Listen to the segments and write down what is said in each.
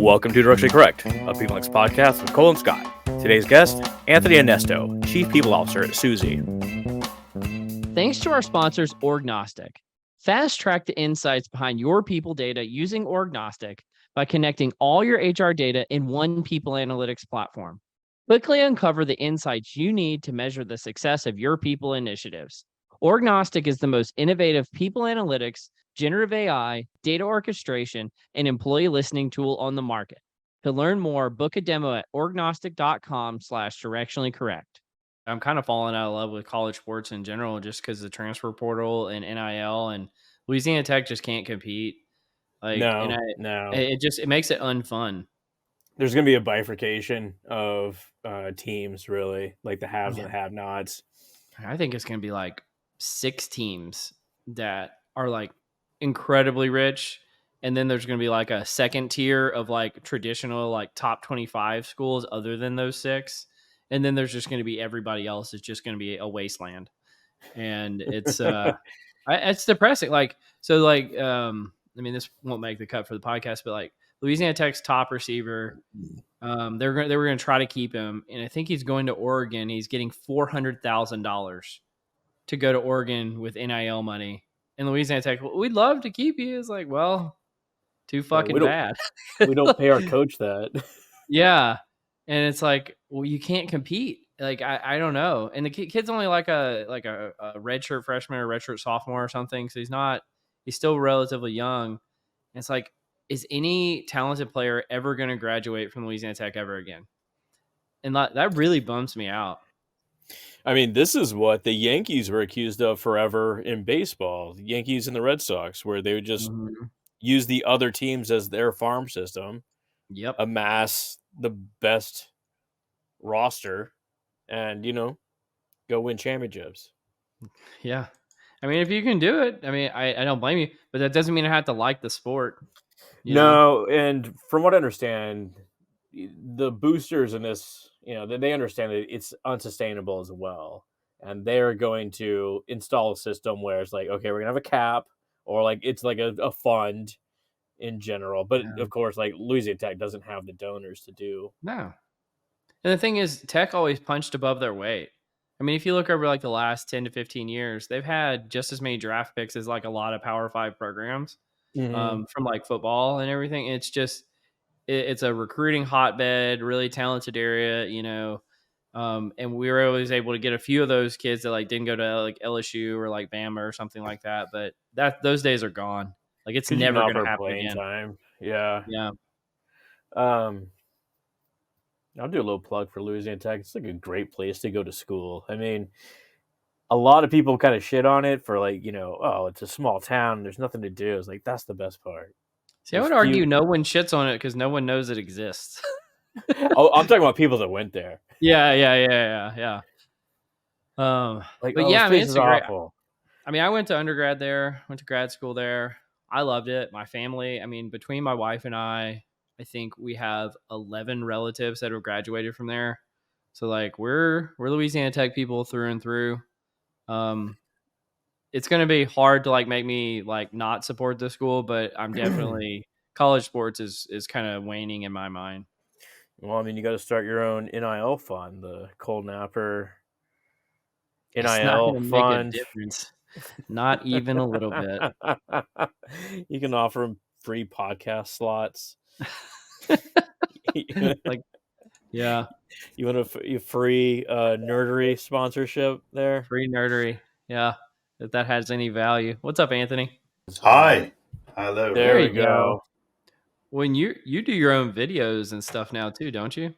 Welcome to Directionally Correct, a People Next podcast with Cole and Scott. Today's guest, Anthony Onesto, Chief People Officer at Suzy. Thanks to our sponsors, Orgnostic. Fast track the insights behind your people data using Orgnostic by connecting all your HR data in one people analytics platform. Quickly uncover the insights you need to measure the success of your people initiatives. Orgnostic is the most innovative people analytics, generative AI, data orchestration, and employee listening tool on the market. To learn more, book a demo at orgnostic.com/directionallycorrect. I'm kind of falling out of love with college sports in general just because the transfer portal and NIL, and Louisiana Tech just can't compete. No. It makes it unfun. There's going to be a bifurcation of teams, really, like the haves and the have-nots. I think it's going to be like 6 teams that are like incredibly rich, and then there's going to be like a second tier of like traditional like top 25 schools other than those 6, and then there's just going to be everybody else is just going to be a wasteland, and it's it's depressing. I mean, this won't make the cut for the podcast, but like Louisiana Tech's top receiver, they were going to try to keep him, and I think he's going to Oregon. He's getting $400,000 to go to Oregon with NIL money. And Louisiana Tech, well, we'd love to keep you. It's like, well, too fucking bad. We don't pay our coach that. Yeah. And it's like, well, you can't compete. Like, I don't know. And the kid's only like a redshirt freshman or redshirt sophomore or something. So he's still relatively young. And it's like, is any talented player ever going to graduate from Louisiana Tech ever again? And that really bums me out. I mean, this is what the Yankees were accused of forever in baseball. The Yankees and the Red Sox, where they would just use the other teams as their farm system, amass the best roster, and, go win championships. Yeah. I mean, if you can do it, I mean, I don't blame you, but that doesn't mean I have to like the sport. No, and from what I understand, the boosters in this, they understand that it's unsustainable as well. And they're going to install a system where it's like, okay, we're going to have a cap, or like it's like a fund in general. But of course, like Louisiana Tech doesn't have the donors to do. No. And the thing is, Tech always punched above their weight. I mean, if you look over like the last 10 to 15 years, they've had just as many draft picks as like a lot of Power 5 programs from like football and everything. It's just, it's a recruiting hotbed, really talented area, and we were always able to get a few of those kids that like didn't go to like LSU or like Bama or something like that. But those days are gone. Like it's never going to happen again. Time. Yeah. Yeah. I'll do a little plug for Louisiana Tech. It's like a great place to go to school. I mean, a lot of people kind of shit on it for like, it's a small town. There's nothing to do. It's like, that's the best part. See, I would argue no one shits on it because no one knows it exists. Oh, I'm talking about people that went there. Yeah. But yeah, I mean, it's awful. I mean, I went to undergrad there, went to grad school there. I loved it. My family, I mean, between my wife and I think we have 11 relatives that have graduated from there. So like we're Louisiana Tech people through and through. It's going to be hard to like make me like not support the school, but I'm definitely college sports is kind of waning in my mind. Well, I mean, you got to start your own NIL fund, the Cole Napper NIL it's not gonna fund. Make a difference. Not even a little bit. You can offer them free podcast slots. Like, yeah. You want a free nerdery sponsorship there? Free nerdery. Yeah. If that has any value. What's up, Anthony? Hi. Hello. There we go. When you do your own videos and stuff now too, don't you?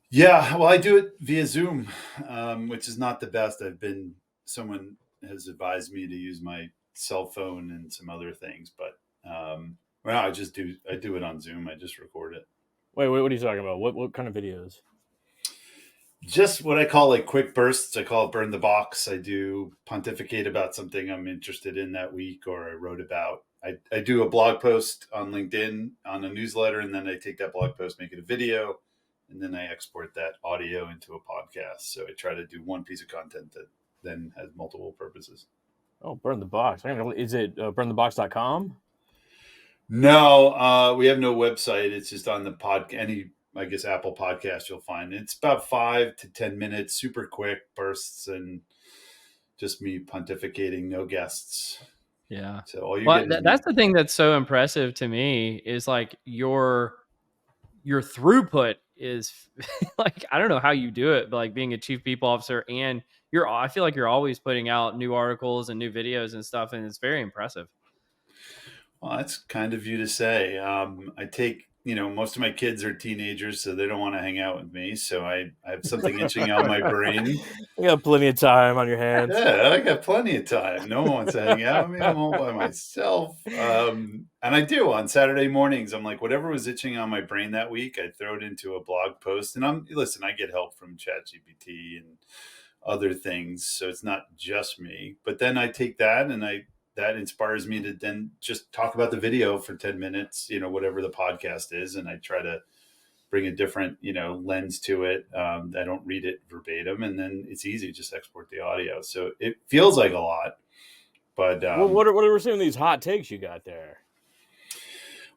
Yeah, well, I do it via Zoom, which is not the best. Someone has advised me to use my cell phone and some other things, but I do it on Zoom. I just record it. Wait, what are you talking about? What kind of videos? Just what I call like quick bursts. I call it burn the box. I do pontificate about something I'm interested in that week or I wrote about. I do a blog post on LinkedIn on a newsletter, and then I take that blog post, make it a video, and then I export that audio into a podcast. So I try to do one piece of content that then has multiple purposes. Oh, burn the box. Is it burnthebox.com? No, we have no website. It's just on the I guess Apple podcast you'll find. It's about 5 to 10 minutes, super quick bursts, and just me pontificating, no guests. Yeah. So all you Well, get is me. that's the thing that's so impressive to me is like your throughput is like, I don't know how you do it, but like being a chief people officer, and I feel like you're always putting out new articles and new videos and stuff, and it's very impressive. Well, that's kind of you to say. I take, most of my kids are teenagers, so they don't want to hang out with me. So I have something itching on my brain. You got plenty of time on your hands. Yeah, I got plenty of time. No one wants to hang out with me. I'm all by myself. And I do on Saturday mornings. I'm like, whatever was itching on my brain that week, I throw it into a blog post. And I get help from ChatGPT and other things. So it's not just me. But then I take that and that inspires me to then just talk about the video for 10 minutes, whatever the podcast is. And I try to bring a different, lens to it. I don't read it verbatim, and then it's easy to just export the audio. So it feels like a lot, but What are some of these hot takes you got there?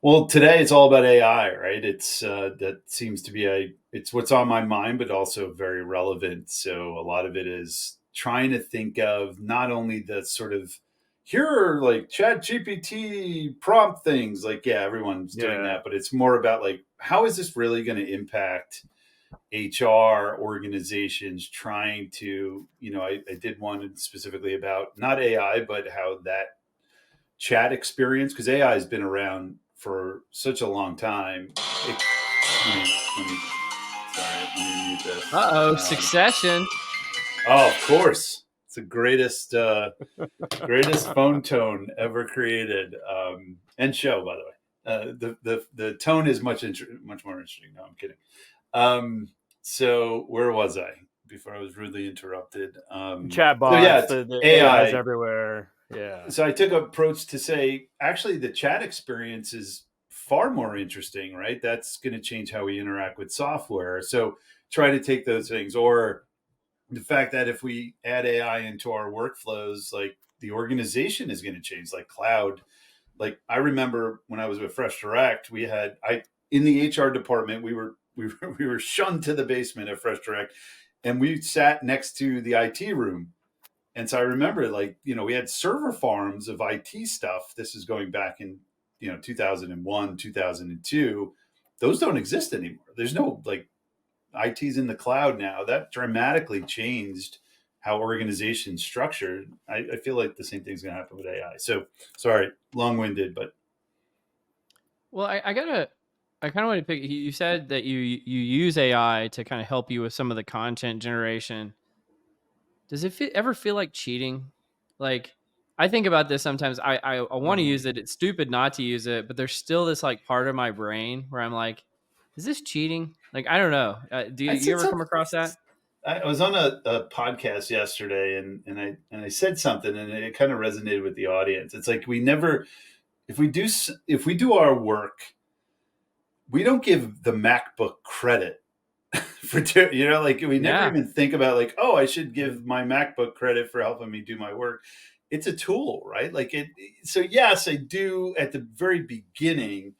well, today it's all about AI, right? It's that seems to be it's what's on my mind, but also very relevant. So a lot of it is trying to think of not only the sort of here are like Chat GPT prompt things, like yeah, everyone's doing that, but it's more about like how is this really going to impact HR organizations trying to, I did one specifically about not AI, but how that chat experience, because AI has been around for such a long time. Let me mute this. Succession. Oh, of course. It's the greatest phone tone ever created, and show, by the way. The tone is much more interesting. No, I'm kidding. So where was I before I was rudely interrupted? Chatbots, the AIs everywhere. Yeah. So I took an approach to say, actually, the chat experience is far more interesting, right? That's going to change how we interact with software. So try to take those things, or the fact that if we add AI into our workflows, like the organization is going to change, like cloud. Like I remember when I was with Fresh Direct, in the HR department, we were shunned to the basement at Fresh Direct, and we sat next to the IT room. And so I remember, we had server farms of IT stuff. This is going back in, 2001, 2002. Those don't exist anymore. There's no IT's in the cloud now. That dramatically changed how organizations structured. I feel like the same thing's going to happen with AI. So sorry, long-winded, but. Well, I kind of want to pick. You said that you use AI to kind of help you with some of the content generation. Does it ever feel like cheating? Like, I think about this sometimes. I want to use it. It's stupid not to use it, but there's still this like part of my brain where I'm like, is this cheating? Like, I don't know. Do you ever come across that? I was on a podcast yesterday, and I said something, and it kind of resonated with the audience. It's like if we do our work, we don't give the MacBook credit for we never even think about like, oh, I should give my MacBook credit for helping me do my work. It's a tool, right? So yes, I do at the very beginning,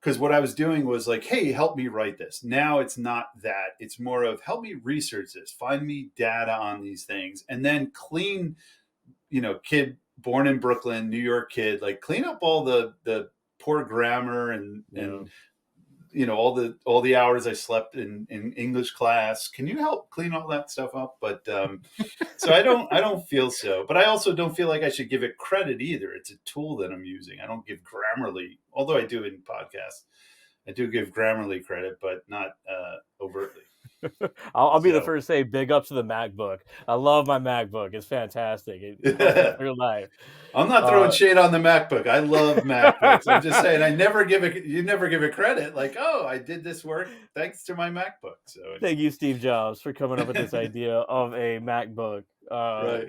because what I was doing was like, hey, help me write this. Now it's not that. It's more of help me research this, find me data on these things, and then clean, kid born in Brooklyn, New York kid, like clean up all the poor grammar and all the hours I slept in English class. Can you help clean all that stuff up? But so I don't feel so, but I also don't feel like I should give it credit either. It's a tool that I'm using. I don't give Grammarly, although I do in podcasts. I do give Grammarly credit, but not overtly. I'll be the first to say big ups to the MacBook. I love my MacBook. It's fantastic. It's your life. I'm not throwing shade on the MacBook. I love MacBooks. I'm just saying you never give it credit. Like, oh, I did this work thanks to my MacBook. So thank you, Steve Jobs, for coming up with this idea of a MacBook. Right.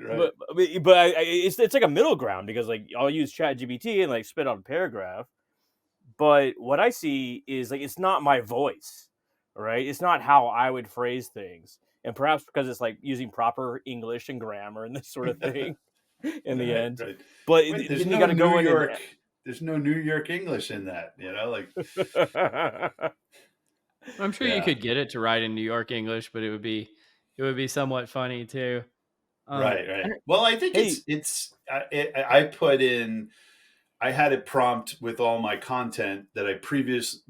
But it's like a middle ground, because like I'll use ChatGPT and like spit out a paragraph. But what I see is like it's not my voice, right? It's not how I would phrase things, and perhaps because it's like using proper English and grammar and this sort of thing in the end. Right. But Wait, then you got to go in. there's no New York English in that, I'm sure you yeah. could get it to write in New York English, but it would be somewhat funny too. Um, Right, I right. don't- Well, I think Hey, I put in, I had a prompt with all my content that I previous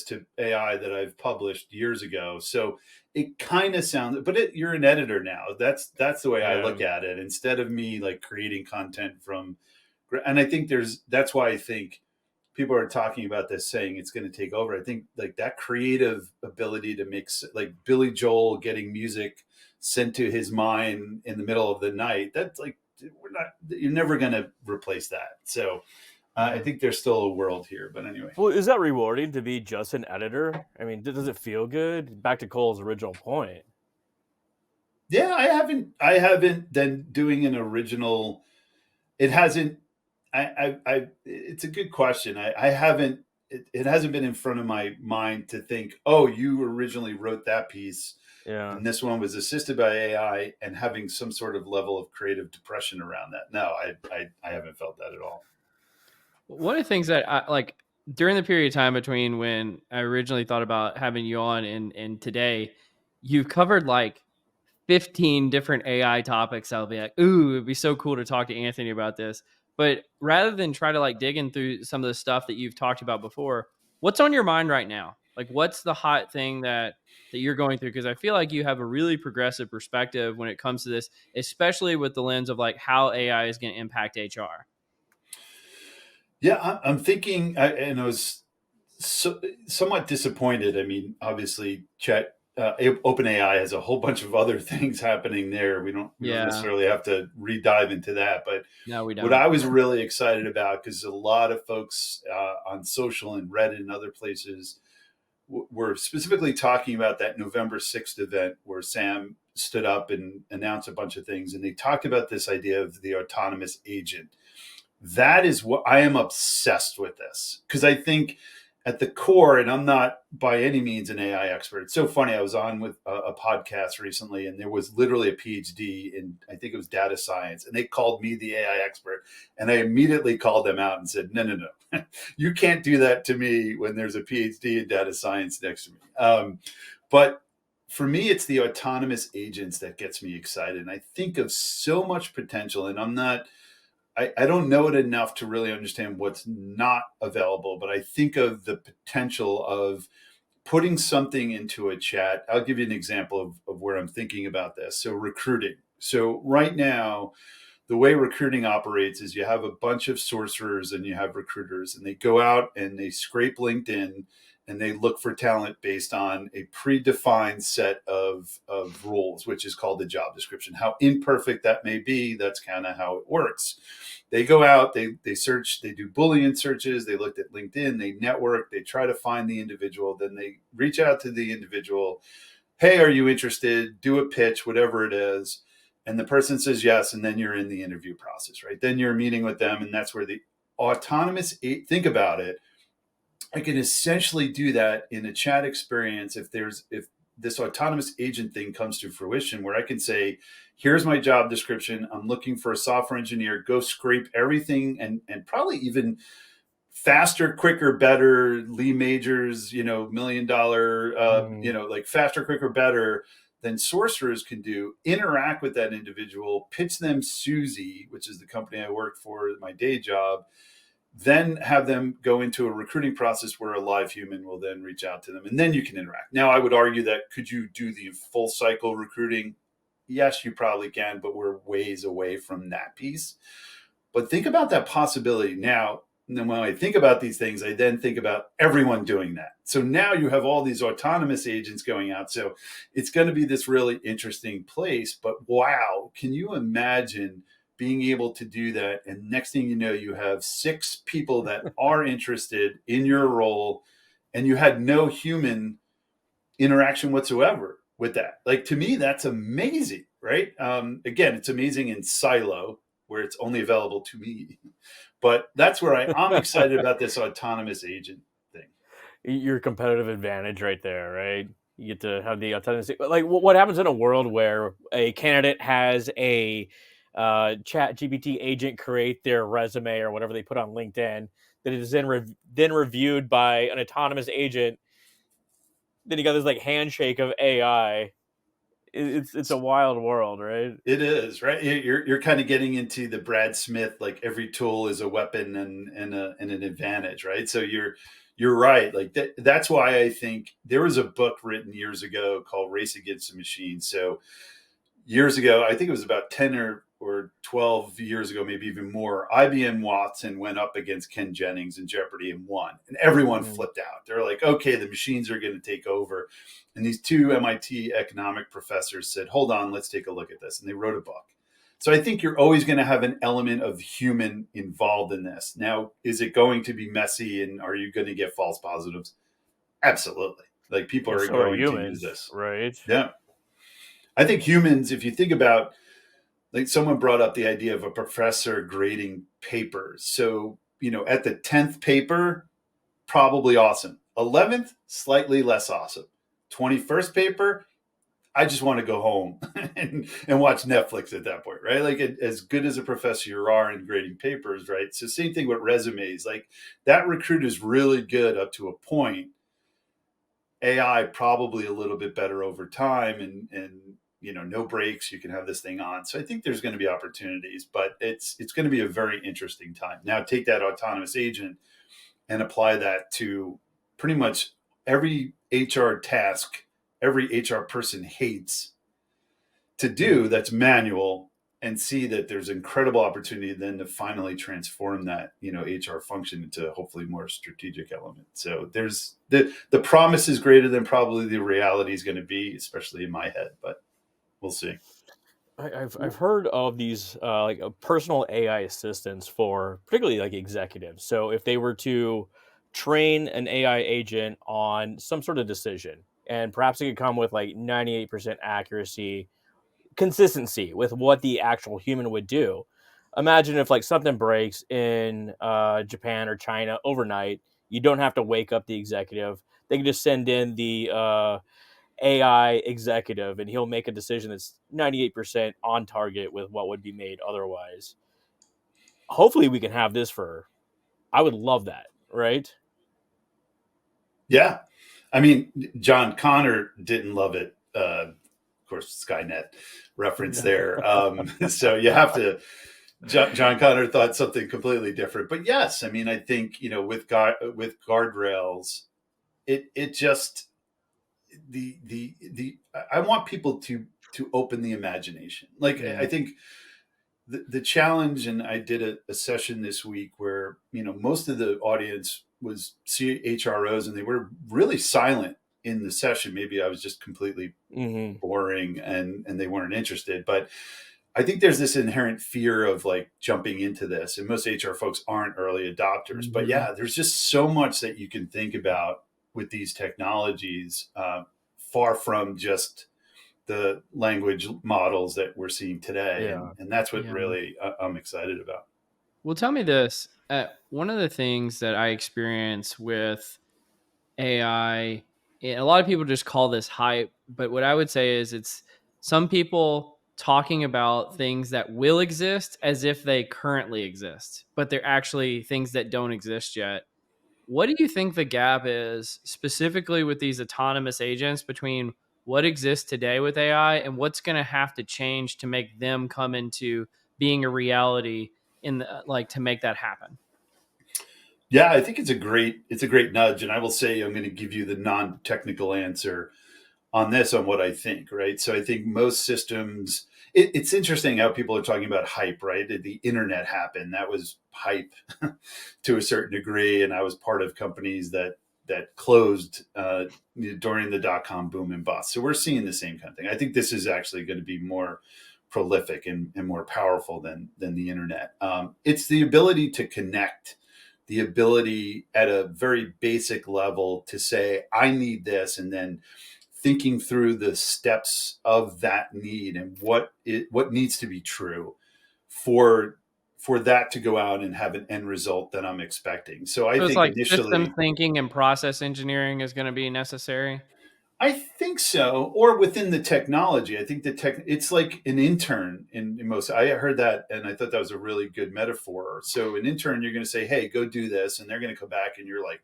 to AI that I've published years ago. So it kind of sounds, but you're an editor now. That's the way I yeah. look at it. Instead of me like creating content and I think that's why I think people are talking about this, saying it's going to take over. I think like that creative ability to mix, like Billy Joel getting music sent to his mind in the middle of the night. That's like, you're never going to replace that. So I think there's still a world here, but anyway. Well, is that rewarding to be just an editor? I mean, does it feel good? Back to Cole's original point. Yeah, I haven't then doing an original. It hasn't, it's a good question. I haven't, it hasn't been in front of my mind to think, oh, you originally wrote that piece Yeah. and this one was assisted by AI, and having some sort of level of creative depression around that. No, I haven't felt that at all. One of the things that I like during the period of time between when I originally thought about having you on and today, you've covered like 15 different AI topics. I'll be like, ooh, it'd be so cool to talk to Anthony about this. But rather than try to like dig in through some of the stuff that you've talked about before, what's on your mind right now? Like, what's the hot thing that you're going through? Because I feel like you have a really progressive perspective when it comes to this, especially with the lens of like how AI is going to impact HR. Yeah, I'm thinking, and I was somewhat disappointed. I mean, obviously, OpenAI has a whole bunch of other things happening there. We don't Yeah, necessarily have to re-dive into that, but no, we what don't. I was really excited about, because a lot of folks on social and Reddit and other places were specifically talking about that November 6th event where Sam stood up and announced a bunch of things, and they talked about this idea of the autonomous agent. That is what I am obsessed with this, because I think at the core, and I'm not by any means an AI expert. It's so funny. I was on with a podcast recently, and there was literally a PhD in, I think it was data science, and they called me the AI expert, and I immediately called them out and said, no, you can't do that to me when there's a PhD in data science next to me. But for me, it's the autonomous agents that gets me excited, and I think of so much potential, and I don't know it enough to really understand what's not available, but I think of the potential of putting something into a chat. I'll give you an example of where I'm thinking about this. So, recruiting. So, right now, the way recruiting operates is you have a bunch of sorcerers and you have recruiters, and they go out and they scrape LinkedIn and they look for talent based on a predefined set of rules, which is called the job description. How imperfect that may be, that's kind of how it works. They go out, they search, they do Boolean searches, they looked at LinkedIn, they network, they try to find the individual, then they reach out to the individual. Hey, are you interested? Do a pitch, whatever it is. And the person says yes, and then you're in the interview process, right? Then you're meeting with them, and that's where the think about it. I can essentially do that in a chat experience if this autonomous agent thing comes to fruition, where I can say, here's my job description. I'm looking for a software engineer. Go scrape everything, and probably even faster, quicker, better, Lee Majors, $1 million, Mm. like faster, quicker, better than sorcerers can do. Interact with that individual, pitch them Suzy, which is the company I worked for, my day job, then have them go into a recruiting process where a live human will then reach out to them, and then you can interact. Now, I would argue that could you do the full cycle recruiting? Yes, you probably can, but we're ways away from that piece. But think about that possibility now. And then when I think about these things, I then think about everyone doing that. So now you have all these autonomous agents going out. So it's going to be this really interesting place. But wow, can you imagine being able to do that? And next thing you know, you have 6 people that are interested in your role, and you had no human interaction whatsoever with that. Like, to me, that's amazing, right? Again, it's amazing in silo where it's only available to me, but that's where I'm excited about this autonomous agent thing. Your competitive advantage right there, right? You get to have the autonomy. Like, what happens in a world where a candidate has Chat GPT agent create their resume or whatever they put on LinkedIn, that it is then reviewed by an autonomous agent. Then you got this like handshake of AI. It's a wild world, right? It is, right. You're kind of getting into the Brad Smith, like every tool is a weapon and an advantage, right? So you're right. Like that's why I think there was a book written years ago called Race Against the Machine. So years ago, I think it was about 10 or 12 years ago, maybe even more, IBM Watson went up against Ken Jennings in Jeopardy and won. And everyone Mm. flipped out. They're like, okay, the machines are going to take over. And these two MIT economic professors said, hold on, let's take a look at this. And they wrote a book. So I think you're always going to have an element of human involved in this. Now, is it going to be messy and are you going to get false positives? Absolutely. Like people Well, are so are going to use humans, this. right? Yeah. I think humans, if you think about, like someone brought up the idea of a professor grading papers. So, at the 10th paper, probably awesome. 11th, slightly less awesome. 21st paper, I just want to go home and watch Netflix at that point, right? Like as good as a professor you are in grading papers, right? So same thing with resumes. Like that recruit is really good up to a point. AI probably a little bit better over time and no breaks, you can have this thing on. So I think there's going to be opportunities, but it's going to be a very interesting time. Now take that autonomous agent and apply that to pretty much every HR task every HR person hates to do that's manual, and see that there's incredible opportunity then to finally transform that HR function into hopefully more strategic element. So there's the promise is greater than probably the reality is going to be, especially in my head, but we'll see. I've heard of these like personal AI assistants for particularly like executives. So if they were to train an AI agent on some sort of decision, and perhaps it could come with like 98% accuracy, consistency with what the actual human would do. Imagine if like something breaks in Japan or China overnight, you don't have to wake up the executive. They can just send in the AI executive, and he'll make a decision that's 98% on target with what would be made otherwise. Hopefully, we can have this for. I would love that, right? Yeah, I mean, John Connor didn't love it. Of course, Skynet reference there. So you have to. John Connor thought something completely different, but yes, I mean, I think with guardrails, it just the I want people to open the imagination. Like Yeah. I think the challenge, and I did a session this week where most of the audience was CHROs, and they were really silent in the session. Maybe I was just completely Mm-hmm. boring and they weren't interested, but I think there's this inherent fear of like jumping into this, and most HR folks aren't early adopters. But Mhm. yeah, there's just so much that you can think about with these technologies, far from just the language models that we're seeing today, Yeah. and that's what Yeah. really I'm excited about. Well, tell me this. One of the things that I experience with AI, and a lot of people just call this hype, but what I would say is it's some people talking about things that will exist as if they currently exist, but they're actually things that don't exist yet. What do you think the gap is specifically with these autonomous agents between what exists today with AI and what's going to have to change to make them come into being a reality in the, like to make that happen? Yeah, I think it's a great nudge, and I will say I'm going to give you the non-technical answer on this on what I think, right? So I think most systems, it's interesting how people are talking about hype, right? The internet happened. That was hype to a certain degree. And I was part of companies that closed during the dot-com boom and bust. So we're seeing the same kind of thing. I think this is actually going to be more prolific and more powerful than the internet. It's the ability to connect, the ability at a very basic level to say, I need this, and then thinking through the steps of that need and what needs to be true for that to go out and have an end result that I'm expecting. So I So it's think like system initially, thinking and process engineering is going to be necessary. I think so, or within the technology. I think it's like an intern in most. I heard that, and I thought that was a really good metaphor. So an intern, you're going to say, "Hey, go do this," and they're going to come back, and you're like,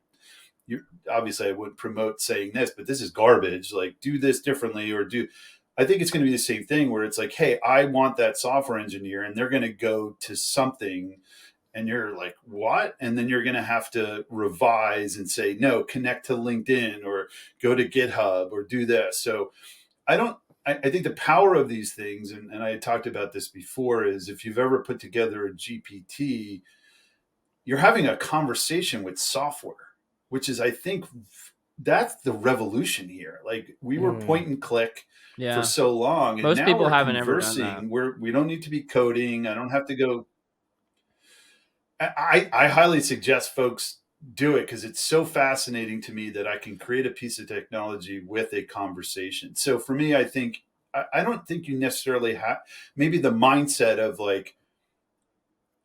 "You obviously I wouldn't promote saying this, but this is garbage. Like, do this differently, or do." I think it's going to be the same thing where it's like, "Hey, I want that software engineer," and they're going to go to something and you're like, what? And then you're going to have to revise and say, no, connect to LinkedIn or go to GitHub or do this. So I don't, I think the power of these things, and I had talked about this before, is if you've ever put together a GPT, you're having a conversation with software, which is, I think, that's the revolution here. Like we were point and click for Yeah. so long, and Most now people we're haven't ever done that. conversing. We don't need to be coding. I don't have to go. I highly suggest folks do it because it's so fascinating to me that I can create a piece of technology with a conversation. So for me, I think I don't think you necessarily have maybe the mindset of like,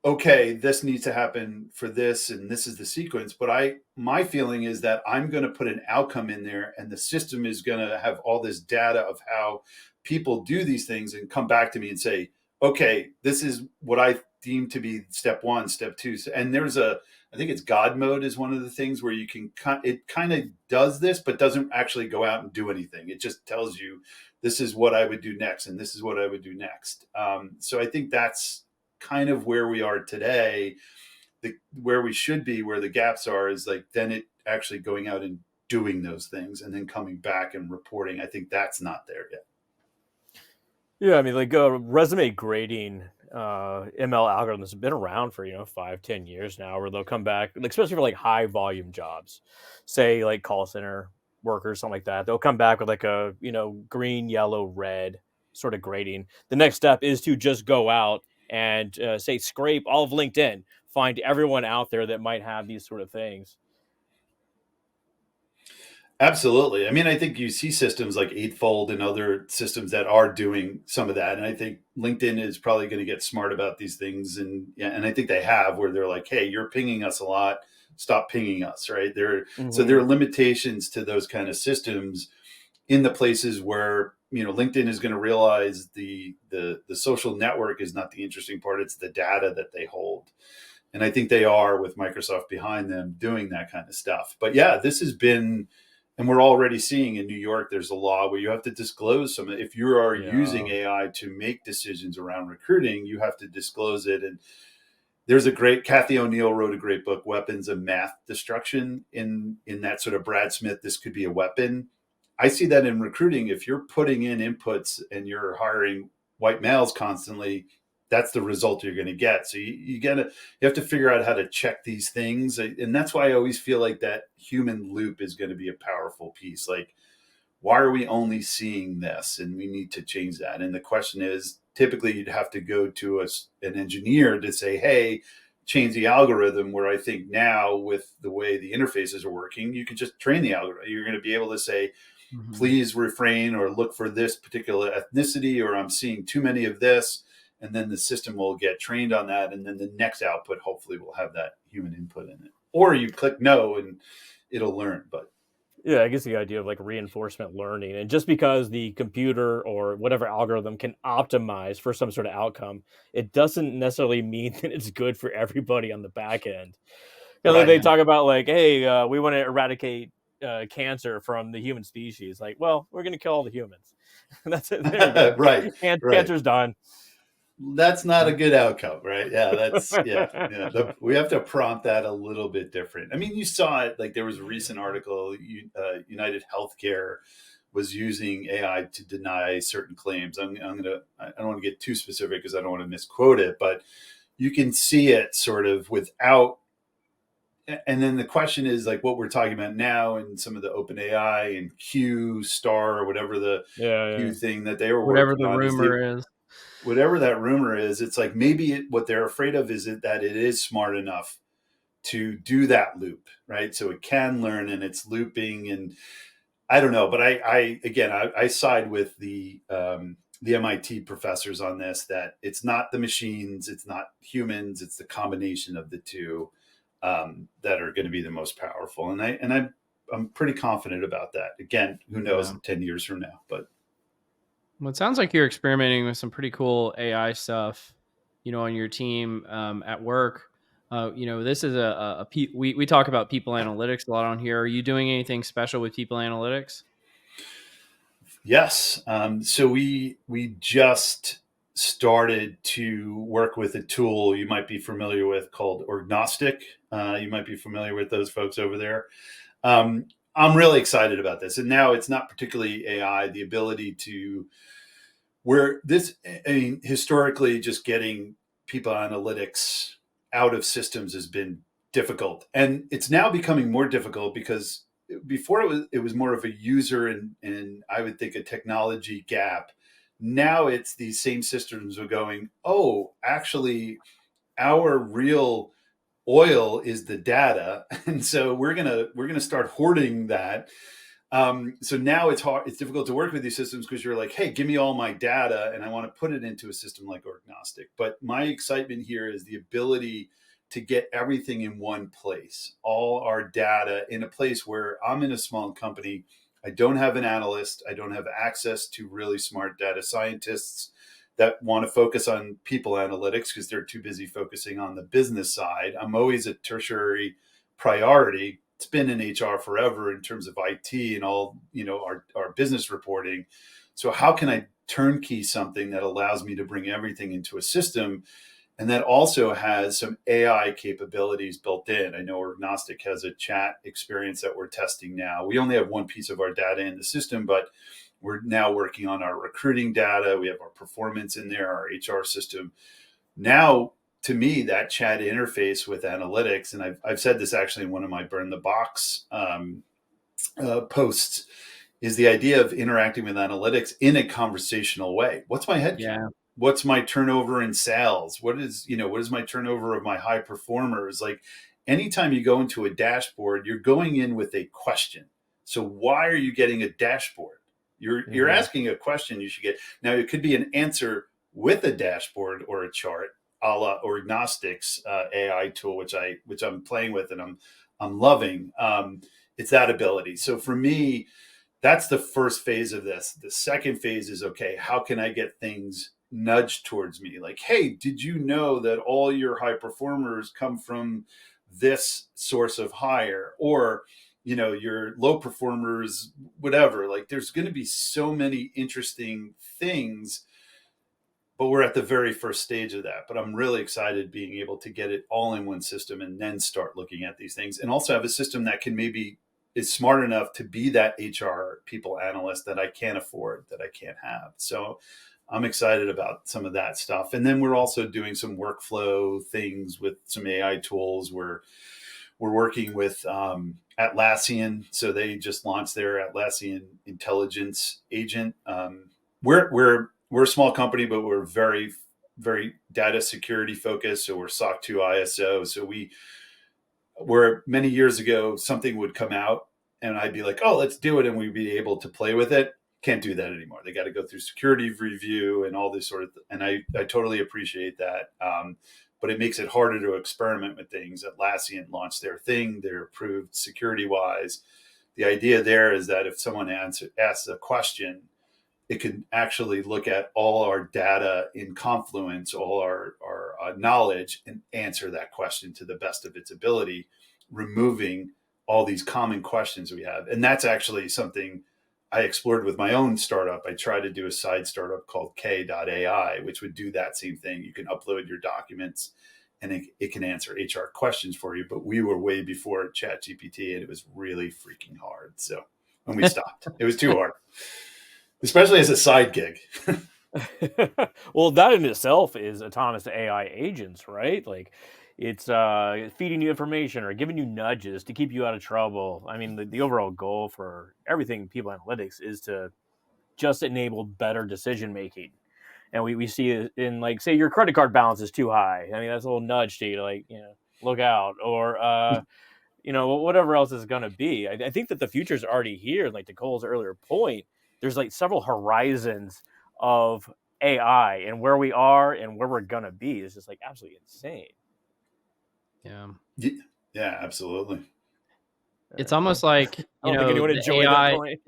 okay, this needs to happen for this and this is the sequence. But my feeling is that I'm going to put an outcome in there and the system is going to have all this data of how people do these things and come back to me and say, okay, this is what I deem to be step one, step two. And I think it's God mode is one of the things where you can, it kind of does this, but doesn't actually go out and do anything. It just tells you, this is what I would do next. And this is what I would do next. So I think that's kind of where we are today. Where we should be, where the gaps are, is like then it actually going out and doing those things and then coming back and reporting. I think that's not there yet. Yeah, I mean, like resume grading, ML algorithms have been around for 5-10 years now, where they'll come back, like, especially for like high volume jobs, say like call center workers, something like that. They'll come back with like a green, yellow, red sort of grading. The next step is to just go out and say scrape all of LinkedIn, find everyone out there that might have these sort of things. Absolutely. I mean, I think you see systems like Eightfold and other systems that are doing some of that. And I think LinkedIn is probably going to get smart about these things. And yeah, and I think they have, where they're like, hey, you're pinging us a lot. Stop pinging us, right? So there are limitations to those kind of systems in the places where, LinkedIn is going to realize the social network is not the interesting part. It's the data that they hold. And I think they are, with Microsoft behind them, doing that kind of stuff. But yeah, this has been, and we're already seeing in New York, there's a law where you have to disclose some. If you are using AI to make decisions around recruiting, you have to disclose it. And there's Kathy O'Neill wrote a great book, Weapons of Math Destruction, in that sort of Brad Smith, this could be a weapon. I see that in recruiting. If you're putting in inputs and you're hiring white males constantly, that's the result you're going to get. So you have to figure out how to check these things. And that's why I always feel like that human loop is going to be a powerful piece. Like, why are we only seeing this? And we need to change that. And the question is, typically you'd have to go to an engineer to say, hey, change the algorithm, where I think now with the way the interfaces are working, you can just train the algorithm. You're going to be able to say, please refrain or look for this particular ethnicity, or I'm seeing too many of this. And then the system will get trained on that. And then the next output hopefully will have that human input in it. Or you click no and it'll learn. But yeah, I guess the idea of like reinforcement learning, and just because the computer or whatever algorithm can optimize for some sort of outcome, it doesn't necessarily mean that it's good for everybody on the back end. Right. They talk about like, hey, we want to eradicate cancer from the human species. Like, well, we're going to kill all the humans. That's it. There you go. Right. Cancer's done. That's not a good outcome, right? Yeah, we have to prompt that a little bit different. I mean, you saw it, like there was a recent article, United Healthcare was using AI to deny certain claims. I don't want to get too specific because I don't want to misquote it, but you can see it sort of without. And then the question is like what we're talking about now, and some of the open AI and Q Star or whatever the Q thing that they were whatever working the on rumor is. Whatever that rumor is, it's like maybe what they're afraid of is that it is smart enough to do that loop, right? So it can learn and it's looping, and I don't know, but I side with the MIT professors on this, that it's not the machines, it's not humans, it's the combination of the two that are going to be the most powerful. And I'm pretty confident about that. Again, who knows Yeah. 10 years from now, but Well, it sounds like you're experimenting with some pretty cool AI stuff, on your team at work. This is we talk about people analytics a lot on here. Are you doing anything special with people analytics? yes. So we just started to work with a tool you might be familiar with called Orgnostic. You might be familiar with those folks over there. Um, I'm really excited about this. And now it's not particularly AI, the ability to where this, I mean, historically, just getting people analytics out of systems has been difficult. And it's now becoming more difficult because before it was more of a user and I would think a technology gap. Now it's these same systems are going, oh, actually, our real oil is the data, and so we're gonna start hoarding that. So now it's hard, it's difficult to work with these systems because you're like, hey, give me all my data and I want to put it into a system like Orgnostic. But my excitement here is the ability to get everything in one place, all our data in a place where I'm in a small company. I don't have an analyst. I don't have access to really smart data scientists that want to focus on people analytics because they're too busy focusing on the business side. I'm always a tertiary priority. It's been in HR forever in terms of IT and all, our business reporting. So how can I turnkey something that allows me to bring everything into a system and that also has some AI capabilities built in? I know Orgnostic has a chat experience that we're testing now. We only have one piece of our data in the system, but we're now working on our recruiting data. We have our performance in there, our HR system. Now, to me, that chat interface with analytics, and I've said this actually in one of my Burn the Box posts, is the idea of interacting with analytics in a conversational way. What's my headcount? Yeah. What's my turnover in sales? What is my turnover of my high performers? Like anytime you go into a dashboard, you're going in with a question. So why are you getting a dashboard? You're asking a question you should get. Now it could be an answer with a dashboard or a chart, a la Orgnostics AI tool, which I'm playing with and I'm loving. It's that ability. So for me, that's the first phase of this. The second phase is, okay, how can I get things nudged towards me? Like, hey, did you know that all your high performers come from this source of hire? Or, your low performers, whatever. Like, there's going to be so many interesting things, but we're at the very first stage of that. But I'm really excited being able to get it all in one system and then start looking at these things and also have a system that can maybe is smart enough to be that HR people analyst that I can't afford, that I can't have. So I'm excited about some of that stuff. And then we're also doing some workflow things with some AI tools. We're working with Atlassian. So they just launched their Atlassian intelligence agent. We're a small company, but we're very, very data security focused. So we're SOC 2 ISO. So where many years ago something would come out and I'd be like, oh, let's do it, and we'd be able to play with it. Can't do that anymore. They got to go through security review and all this sort of and I totally appreciate that. But it makes it harder to experiment with things. Atlassian launched their thing. They're approved security wise. The idea there is that if someone asks a question, it can actually look at all our data in Confluence, all our knowledge, and answer that question to the best of its ability, removing all these common questions we have. And that's actually something I explored with my own startup. I tried to do a side startup called K.AI, which would do that same thing. You can upload your documents and it can answer HR questions for you. But we were way before ChatGPT and it was really freaking hard. So when we stopped, it was too hard, especially as a side gig. Well, that in itself is autonomous AI agents, right? Like it's feeding you information or giving you nudges to keep you out of trouble. I mean, the overall goal for everything people analytics is to just enable better decision making. And we see it in, like, say your credit card balance is too high. I mean, that's a little nudge to you to, like, look out. Or whatever else is going to be. I think that the future is already here. Like to Cole's earlier point, there's like several horizons of AI, and where we are and where we're going to be is just like absolutely insane. Yeah. Yeah, absolutely. It's almost like, I don't think anyone the enjoyed that AI. point.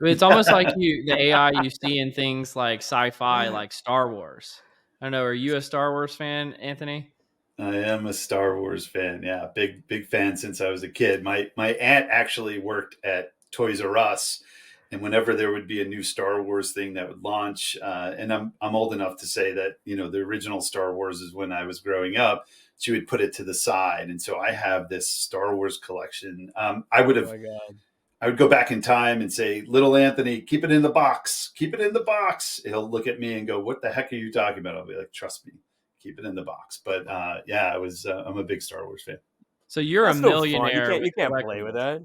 It's almost like the AI you see in things like sci-fi, like Star Wars. I don't know. Are you a Star Wars fan, Anthony? I am a Star Wars fan. Yeah, big fan since I was a kid. My aunt actually worked at Toys R Us, and whenever there would be a new Star Wars thing that would launch, and I'm old enough to say that the original Star Wars is when I was growing up. She would put it to the side, and so I have this Star Wars collection. Oh my god. I would go back in time and say, "Little Anthony, keep it in the box. Keep it in the box." He'll look at me and go, "What the heck are you talking about?" I'll be like, "Trust me, keep it in the box." But yeah, I was. I'm a big Star Wars fan. So you're a That's no fun. millionaire with You can't play with collectibles. that.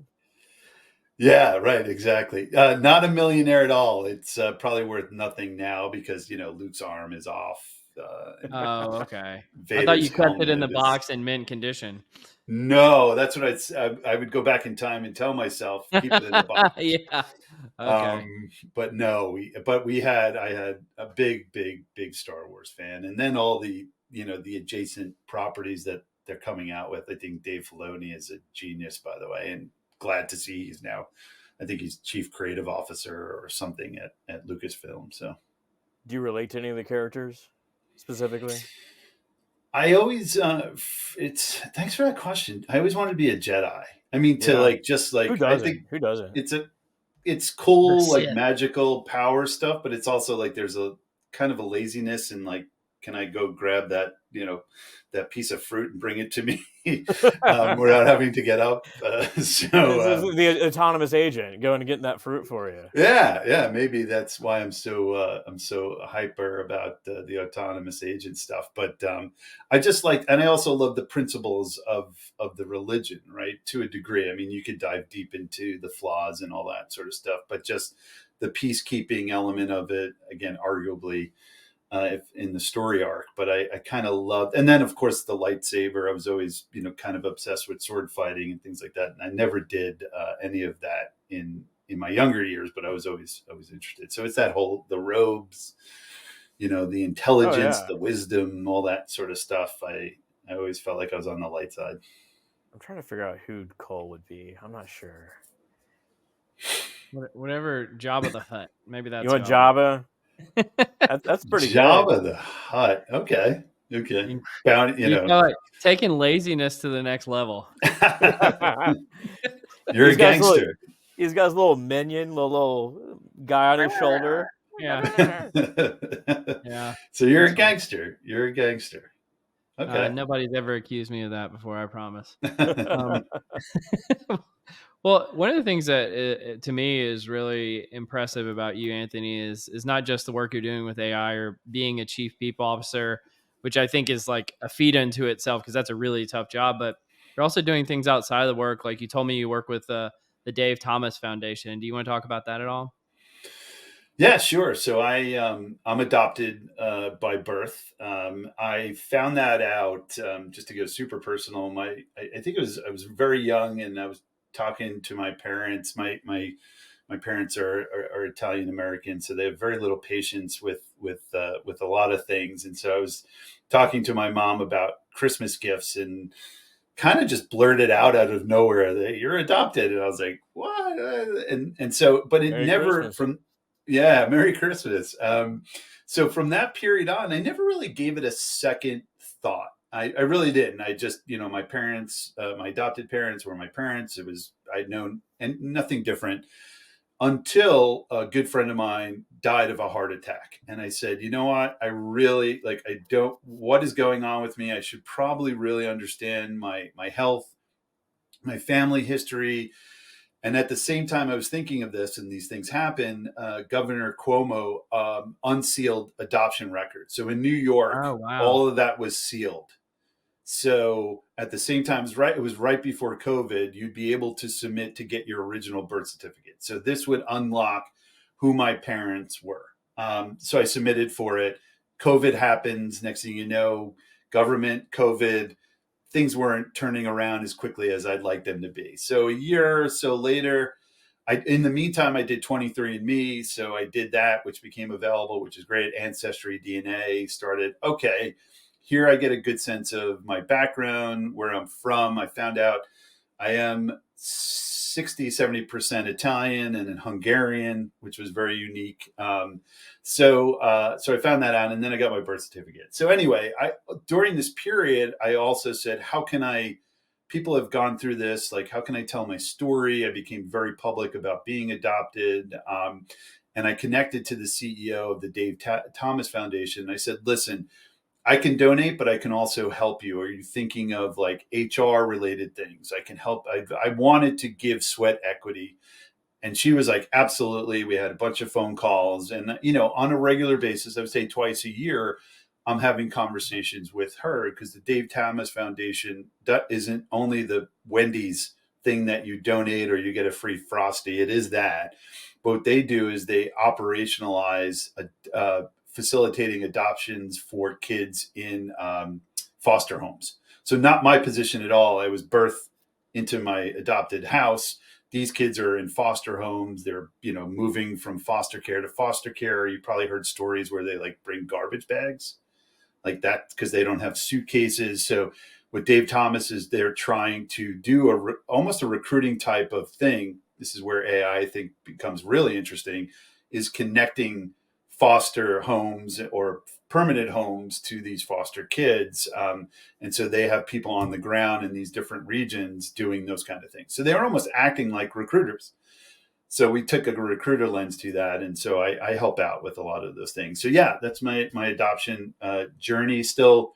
Yeah, right. Exactly. Not a millionaire at all. It's probably worth nothing now because Luke's arm is off. And Oh, okay. I thought you Vader's kept it in the helmet is. box in mint condition. No, that's what I would go back in time and tell myself, keep it in the box. Yeah. Okay. But no, I had a big Star Wars fan, and then all the adjacent properties that they're coming out with. I think Dave Filoni is a genius, by the way, and glad to see I think he's chief creative officer or something at Lucasfilm. So Do you relate to any of the characters specifically? I always, it's thanks for that question. I always wanted to be a Jedi. I mean, to Yeah. just Who I think doesn't? Who doesn't? it's The cool, like Sith. magical power stuff, but it's also like there's a kind of a laziness and like, can I go grab that piece of fruit and bring it to me without having to get up? This is the autonomous agent going and getting that fruit for you. yeah, maybe that's why I'm so hyper about the autonomous agent stuff. But I just like, and I also love the principles of the religion, right? To a degree. I mean, you could dive deep into the flaws and all that sort of stuff, but just the peacekeeping element of it, again, arguably if in the story arc. But I kind of loved, and then of course the lightsaber. I was always kind of obsessed with sword fighting and things like that, and I never did any of that in my younger years, but I was always interested. So it's that whole the robes, the Oh intelligence, yeah. the wisdom, all that sort of stuff. I always felt like I was on the light side. I'm trying to figure out who Cole would be. I'm not sure. Whatever Jabba the Hutt. Maybe that's You want who I'll Jabba? That's pretty good. Jabba the Hutt. Okay. be. Bound, You feel like taking laziness to the next level. You're a gangster. He's got his little minion, little guy on his shoulder. Yeah. Yeah. So you're a That's fine. gangster. You're a gangster. Okay. Nobody's ever accused me of that before, I promise. Well, one of the things that to me is really impressive about you, Anthony, is not just the work you're doing with AI or being a chief people officer, which I think is like a feat unto itself because that's a really tough job. But you're also doing things outside of the work. Like you told me you work with the Dave Thomas Foundation. Do you want to talk about that at all? Yeah, sure. So I'm adopted by birth. I found that out just to go super personal. I think I was very young, and I was talking to my parents. My parents are Italian American, so they have very little patience with a lot of things. And so I was talking to my mom about Christmas gifts and kind of just blurted out of nowhere that you're adopted, and I was like, what? And so, but it Merry never Christmas. from yeah, Merry Christmas. So from that period on, I never really gave it a second thought. I really didn't. I just, my parents, my adopted parents were my parents. I'd known and nothing different until a good friend of mine died of a heart attack. And I said, you know what? What is going on with me? I should probably really understand my health, my family history. And at the same time I was thinking of this and these things happen, Governor Cuomo unsealed adoption records. So in New York, Oh, wow. all of that was sealed. So at the same time, it was right before COVID, you'd be able to submit to get your original birth certificate. So this would unlock who my parents were. So I submitted for it. COVID happens. Next thing you know, government, COVID, things weren't turning around as quickly as I'd like them to be. So a year or so later, in the meantime, I did 23andMe. So I did that, which became available, which is great. Ancestry DNA started. Okay, here I get a good sense of my background, where I'm from. I found out I am 60-70% Italian and then Hungarian, which was very unique. So I found that out, and then I got my birth certificate. So anyway, during this period, I also said, how can I? People have gone through this. Like, how can I tell my story? I became very public about being adopted. And I connected to the CEO of the Dave Thomas Foundation. I said, listen, I can donate, but I can also help you. Are you thinking of like HR related things? I can help. I wanted to give sweat equity. And she was like, absolutely. We had a bunch of phone calls. And, on a regular basis, I would say twice a year, I'm having conversations with her, because the Dave Thomas Foundation, that isn't only the Wendy's thing that you donate or you get a free Frosty. It is that. But what they do is they operationalize facilitating adoptions for kids in foster homes. So not my position at all. I was birthed into my adopted house. These kids are in foster homes. They're, moving from foster care to foster care. You probably heard stories where they like bring garbage bags like that because they don't have suitcases. So what Dave Thomas is, they're trying to do almost a recruiting type of thing. This is where AI, I think, becomes really interesting, is connecting foster homes or permanent homes to these foster kids. And so they have people on the ground in these different regions doing those kind of things. So they're almost acting like recruiters. So we took a recruiter lens to that. And so I help out with a lot of those things. So yeah, that's my adoption journey still.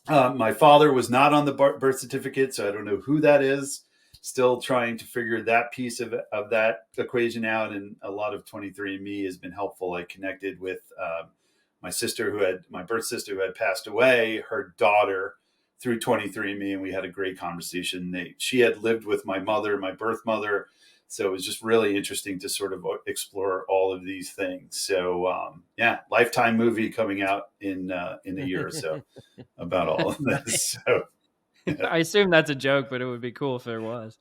My father was not on the birth certificate, so I don't know who that is. Still trying to figure that piece of that equation out. And a lot of 23andMe has been helpful. I connected with my birth sister who had passed away, her daughter, through 23andMe, and we had a great conversation. She had lived with my mother, my birth mother. So it was just really interesting to sort of explore all of these things. So Lifetime movie coming out in a year or so about all of this. So yeah. I assume that's a joke, but it would be cool if there was.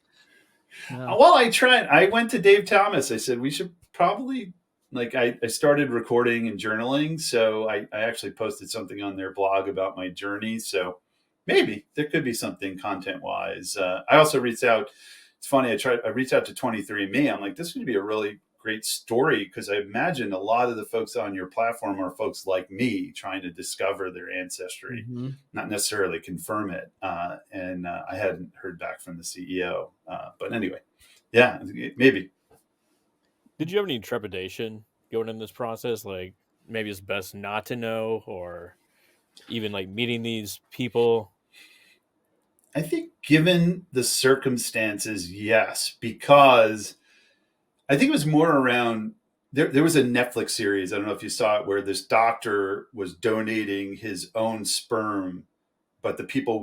No. Well, I tried. I went to Dave Thomas. I said, we should probably, I started recording and journaling. So I actually posted something on their blog about my journey. So maybe there could be something content wise. I also reached out. It's funny. I reached out to 23andMe. I'm like, this would be a really great story, because I imagine a lot of the folks on your platform are folks like me trying to discover their ancestry, not necessarily confirm it. And I hadn't heard back from the CEO. But anyway, yeah, maybe. Did you have any trepidation going in this process? Like maybe it's best not to know, or even like meeting these people? I think given the circumstances, yes, because I think it was more around, there was a Netflix series, I don't know if you saw it, where this doctor was donating his own sperm, but the people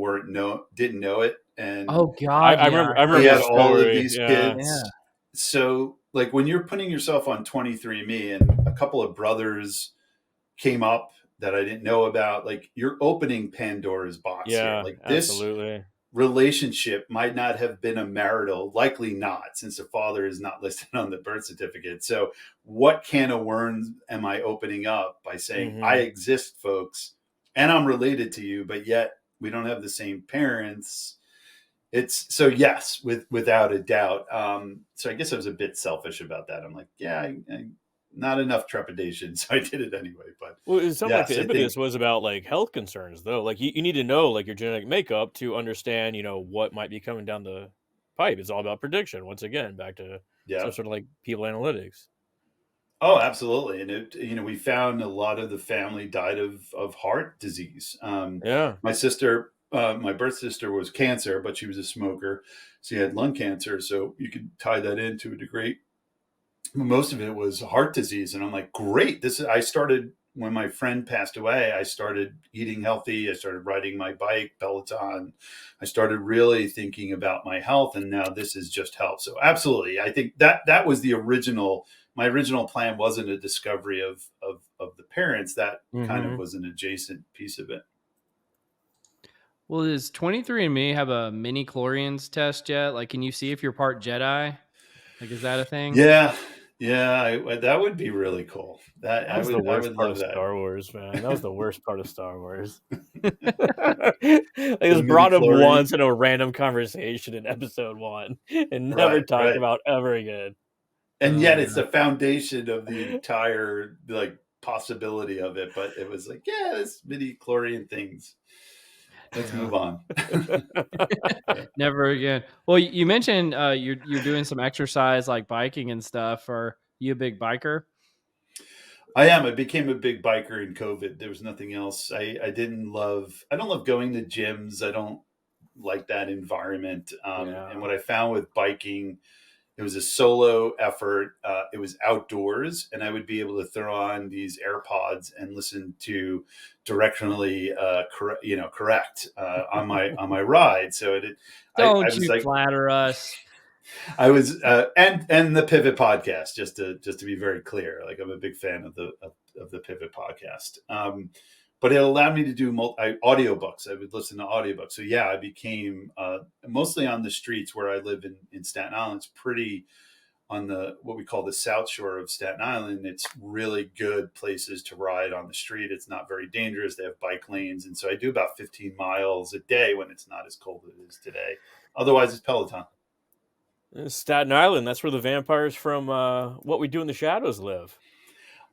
didn't know it. And oh God, I remember he had the all of story. these Yeah. kids. Yeah. So like when you're putting yourself on 23andMe and a couple of brothers came up that I didn't know about, like you're opening Pandora's box here. Like absolutely. This relationship might not have been a marital, likely not, since the father is not listed on the birth certificate. So what can of worms am I opening up by saying I exist, folks, and I'm related to you, but yet we don't have the same parents? It's so yes, without a doubt. So I guess I was a bit selfish about that. I'm like, I not enough trepidation, so I did it anyway. But well, it sounds like the impetus was about like health concerns, though. Like you need to know like your genetic makeup to understand, what might be coming down the pipe. It's all about prediction. Once again, back to some sort of like people analytics. Oh, absolutely. And we found a lot of the family died of heart disease. My sister, my birth sister, was cancer, but she was a smoker. She had lung cancer. So you could tie that in to a degree. Most of it was heart disease. And I'm like, great. I started when my friend passed away. I started eating healthy. I started riding my bike, Peloton. I started really thinking about my health. And now this is just health. So absolutely. I think that was my original plan wasn't a discovery of the parents. That kind of was an adjacent piece of it. Well, does 23andMe have a mini-chlorians test yet? Like, can you see if you're part Jedi? Like, is that a thing? Yeah. Yeah, that would be really cool. That That was the I worst would part love of that. Star Wars, man. That was the worst part of Star Wars. It The was midi brought up chlorian. once in a random conversation in episode 1 and never Right, talked right. about ever again. And Oh yet it's yeah. the foundation of the entire like possibility of it. But it was like, yeah, this midi chlorian things. Let's Yeah. move on. Yeah. Never again. Well, you mentioned you're doing some exercise like biking and stuff. Are you a big biker? I am. I became a big biker in COVID. There was nothing else. I don't love going to gyms. I don't like that environment. And Yeah. what I found with biking, it was a solo effort. It was outdoors, and I would be able to throw on these AirPods and listen to directionally, correct on my ride. So I Don't was you like, flatter us. I was, and the Pivot podcast, just to be very clear, like I'm a big fan of of the Pivot podcast. But it allowed me to do audiobooks. I would listen to audiobooks. So yeah, I became mostly on the streets where I live in Staten Island. It's pretty on the what we call the South Shore of Staten Island. It's really good places to ride on the street. It's not very dangerous. They have bike lanes, and so I do about 15 miles a day when it's not as cold as it is today. Otherwise, it's Peloton. Staten Island, that's where the vampires from What We Do in the Shadows live.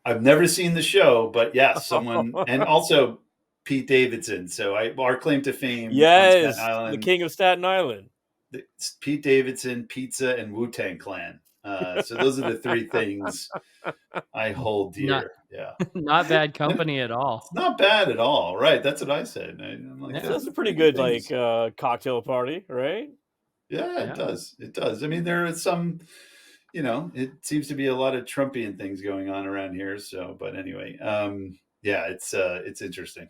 I've never seen the show, but yes, someone, and also Pete Davidson. So our claim to fame on Staten Yes, the Island, king of Staten Island. it's Pete Davidson, pizza, and Wu-Tang Clan. So those are the three things I hold Not dear. Yeah. not bad And company at all. it's not bad at all. Right. That's what I said. I'm like, Yeah. those That's a are pretty pretty good good like things. cocktail party, right? Yeah, it Yeah. does. It does. I mean, there is some, it seems to be a lot of Trumpian things going on around here. So, but anyway, yeah, it's interesting.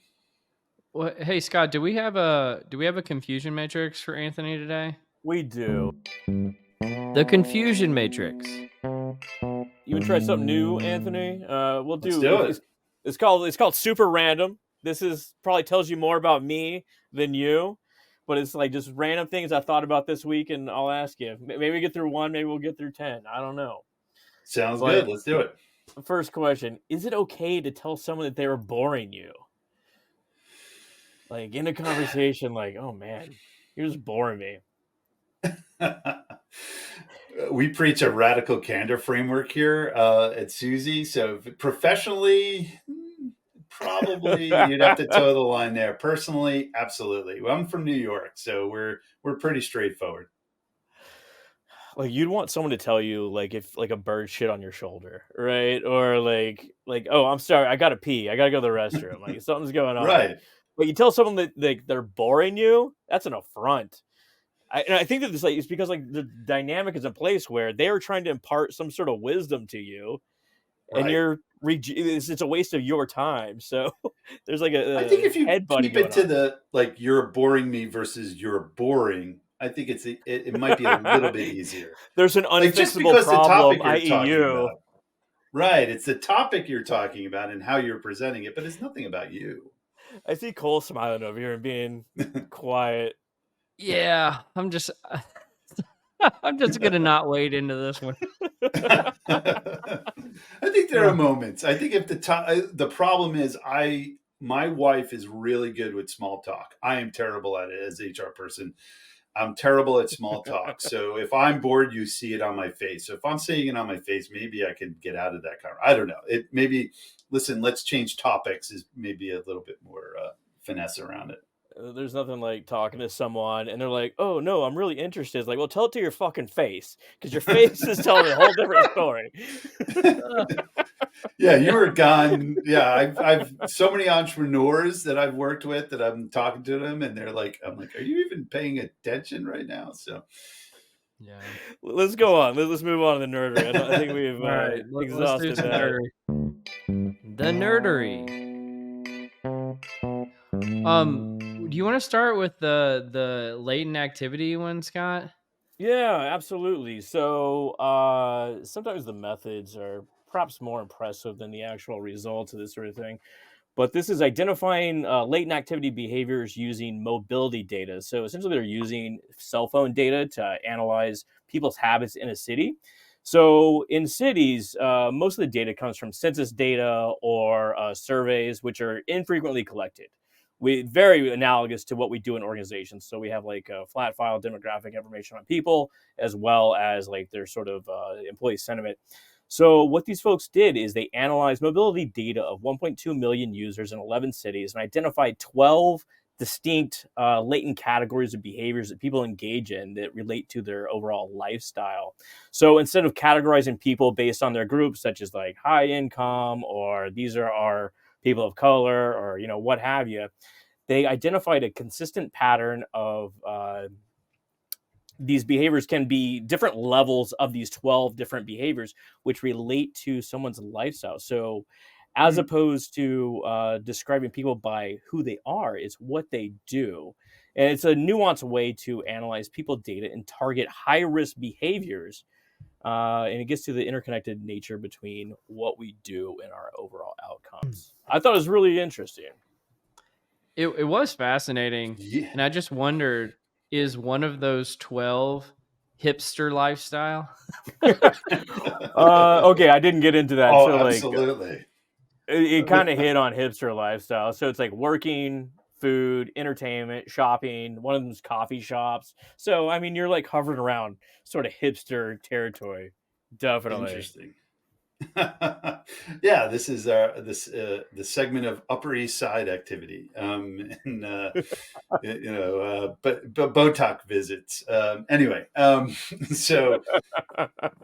Well, hey Scott, do we have a confusion matrix for Anthony today? We do. The confusion matrix. You want to try something new, Anthony? We'll Let's do. do it. It's called super random. This is probably tells you more about me than you, but it's like just random things I thought about this week, and I'll ask you. Maybe we get through one. Maybe we'll get through 10. I don't know. Sounds But good. Let's do it. first question: is it okay to tell someone that they were boring you? Like in a conversation, like, oh man, you're just boring me. We preach a radical candor framework here at Susie. So professionally, probably you'd have to toe the line there. Personally, absolutely. Well, I'm from New York, so we're pretty straightforward. Like you'd want someone to tell you like if like a bird shit on your shoulder, right? Or like oh, I'm sorry, I gotta pee, I gotta go to the restroom, like something's going on. Right. But you tell someone that like they're boring you, that's an affront. And I think that this like it's because like the dynamic is in place where they are trying to impart some sort of wisdom to you, and Right. it's a waste of your time. So there's like I think a if you head butting keep it going to on. the like you're boring me versus you're boring, I think it might be a little bit easier. There's an Like just unfixable because the problem, topic you're i.e., talking you. about, right? It's the topic you're talking about and how you're presenting it, but it's nothing about you. I see Cole smiling over here and being quiet. Yeah, I'm just I'm just gonna not wade into this one. I think there are moments. I think if the problem is my wife is really good with small talk. I am terrible at it as HR person. I'm terrible at small talk. So if I'm bored, you see it on my face. So if I'm seeing it on my face, maybe I can get out of that car. I don't know. It maybe listen. Let's change topics is maybe a little bit more finesse around it. There's nothing like talking to someone and they're like, "Oh no, I'm really interested." It's like, well, tell it to your fucking face because your face is telling a whole different story. Yeah, you were gone. Yeah, I've so many entrepreneurs that I've worked with that I'm talking to them, and they're like, I'm like, are you even paying attention right now? So, Yeah. Let's go on. Let's move on to the nerdery. I think we've All right, let's do exhausted some that. nerdery. The nerdery. Do you want to start with the latent activity one, Scott? Yeah, absolutely. So sometimes the methods are perhaps more impressive than the actual results of this sort of thing. But this is identifying latent activity behaviors using mobility data. So essentially, they're using cell phone data to analyze people's habits in a city. So in cities, most of the data comes from census data or surveys, which are infrequently collected. We very analogous to what we do in organizations. So we have like flat file demographic information on people, as well as like their sort of employee sentiment. So what these folks did is they analyzed mobility data of 1.2 million users in 11 cities and identified 12 distinct latent categories of behaviors that people engage in that relate to their overall lifestyle. So instead of categorizing people based on their groups, such as like high income or these are our people of color or what have you, they identified a consistent pattern of these behaviors can be different levels of these 12 different behaviors which relate to someone's lifestyle. So as opposed to describing people by who they are, it's what they do. And it's a nuanced way to analyze people data and target high risk behaviors, and it gets to the interconnected nature between what we do and our overall outcomes. I thought it was really interesting. It was fascinating, Yeah. and I just wondered, is one of those 12 hipster lifestyle? Okay, I didn't get into that. Oh, So like absolutely. it kind of hit on hipster lifestyle. So it's like working, food, entertainment, shopping. One of them's coffee shops. So I mean, you're like hovering around sort of hipster territory. Definitely. Interesting. Yeah, this is the segment of Upper East Side activity, and but Botox visits. Anyway, so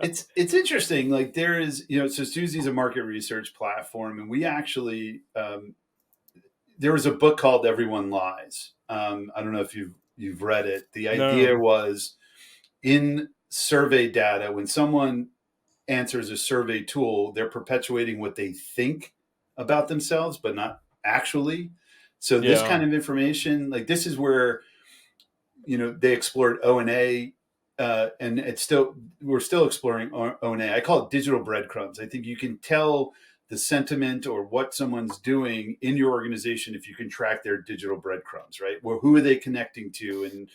it's interesting. Like there is, so Susie's a market research platform, and we actually there was a book called Everyone Lies. I don't know if you've read it. The idea No. was in survey data when someone answers a survey tool, they're perpetuating what they think about themselves, but not actually. So this Yeah. kind of information, like this is where, they explored O&A, and we're still exploring O&A. I call it digital breadcrumbs. I think you can tell the sentiment or what someone's doing in your organization if you can track their digital breadcrumbs, right? Well, who are they connecting to, and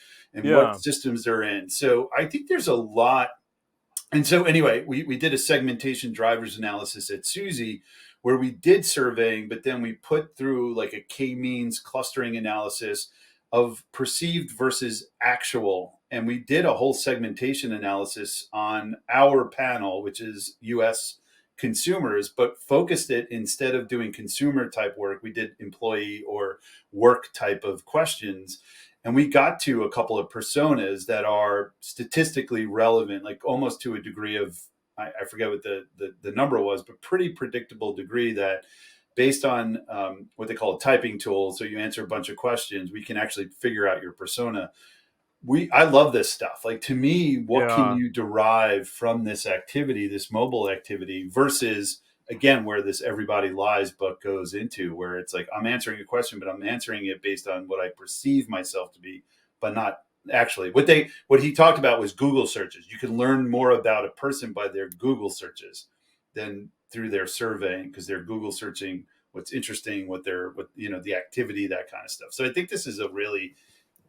what Yeah. systems they're in. So I think there's a lot. And so anyway, we did a segmentation drivers analysis at Suzy where we did surveying, but then we put through like a k-means clustering analysis of perceived versus actual. And we did a whole segmentation analysis on our panel, which is US consumers, but focused it, instead of doing consumer type work, we did employee or work type of questions. And we got to a couple of personas that are statistically relevant, like almost to a degree of, I forget what the number was, but pretty predictable degree that based on what they call a typing tool. So you answer a bunch of questions, we can actually figure out your persona. I love this stuff. Like to me, what can Yeah. you derive from this activity, this mobile activity, versus again where this Everybody Lies book goes into, where it's like I'm answering a question, but I'm answering it based on what I perceive myself to be, but not actually. What he talked about was Google searches. You can learn more about a person by their Google searches than through their surveying, because they're Google searching what's interesting, what the activity, that kind of stuff. So I think this is a really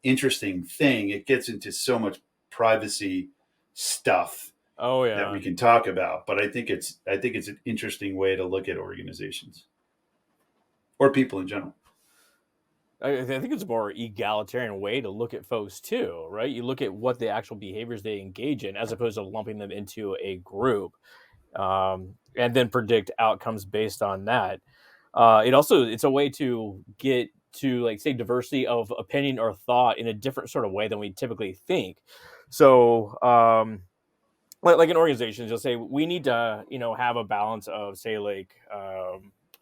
interesting thing. It gets into so much privacy stuff Oh that yeah. we can talk about, but I think it's an interesting way to look at organizations or people in general. I think it's a more egalitarian way to look at folks too, right? You look at what the actual behaviors they engage in, as opposed to lumping them into a group, and then predict outcomes based on that. It's a way to get to like say diversity of opinion or thought in a different sort of way than we typically think. So like in organizations, you'll say we need to have a balance of say like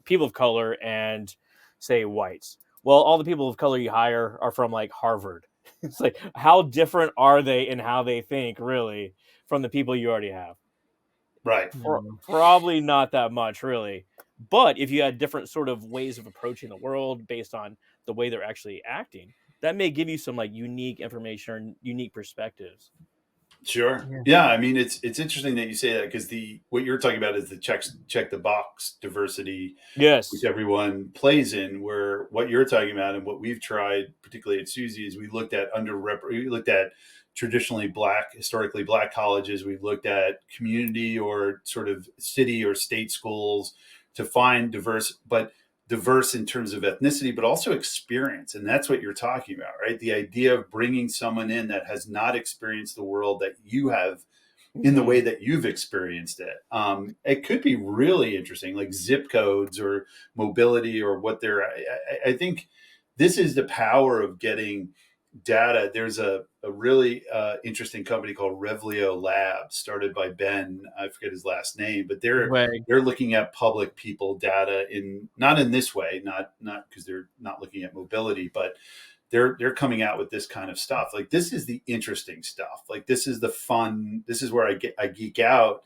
people of color and say whites. Well, all the people of color you hire are from like Harvard. It's like how different are they in how they think really from the people you already have? Right. Probably not that much really. But if you had different sort of ways of approaching the world based on the way they're actually acting, that may give you some like unique information or unique perspectives. Sure. Yeah. Yeah. I mean, it's interesting that you say that, because what you're talking about is the check the box diversity, which Yes. everyone plays in. Where what you're talking about and what we've tried, particularly at Suzy, is we looked at historically black colleges. We've looked at community or sort of city or state schools to find diverse in terms of ethnicity, but also experience. And that's what you're talking about, right? The idea of bringing someone in that has not experienced the world that you have in the way that you've experienced it. It could be really interesting, like zip codes or mobility or what they're. I think this is the power of getting data. There's a really interesting company called Revlio Labs, started by Ben. I forget his last name, but Way. they're looking at public people data in not in this way, not because they're not looking at mobility, but they're coming out with this kind of stuff. Like this is the interesting stuff. Like this is the fun. This is where I geek out,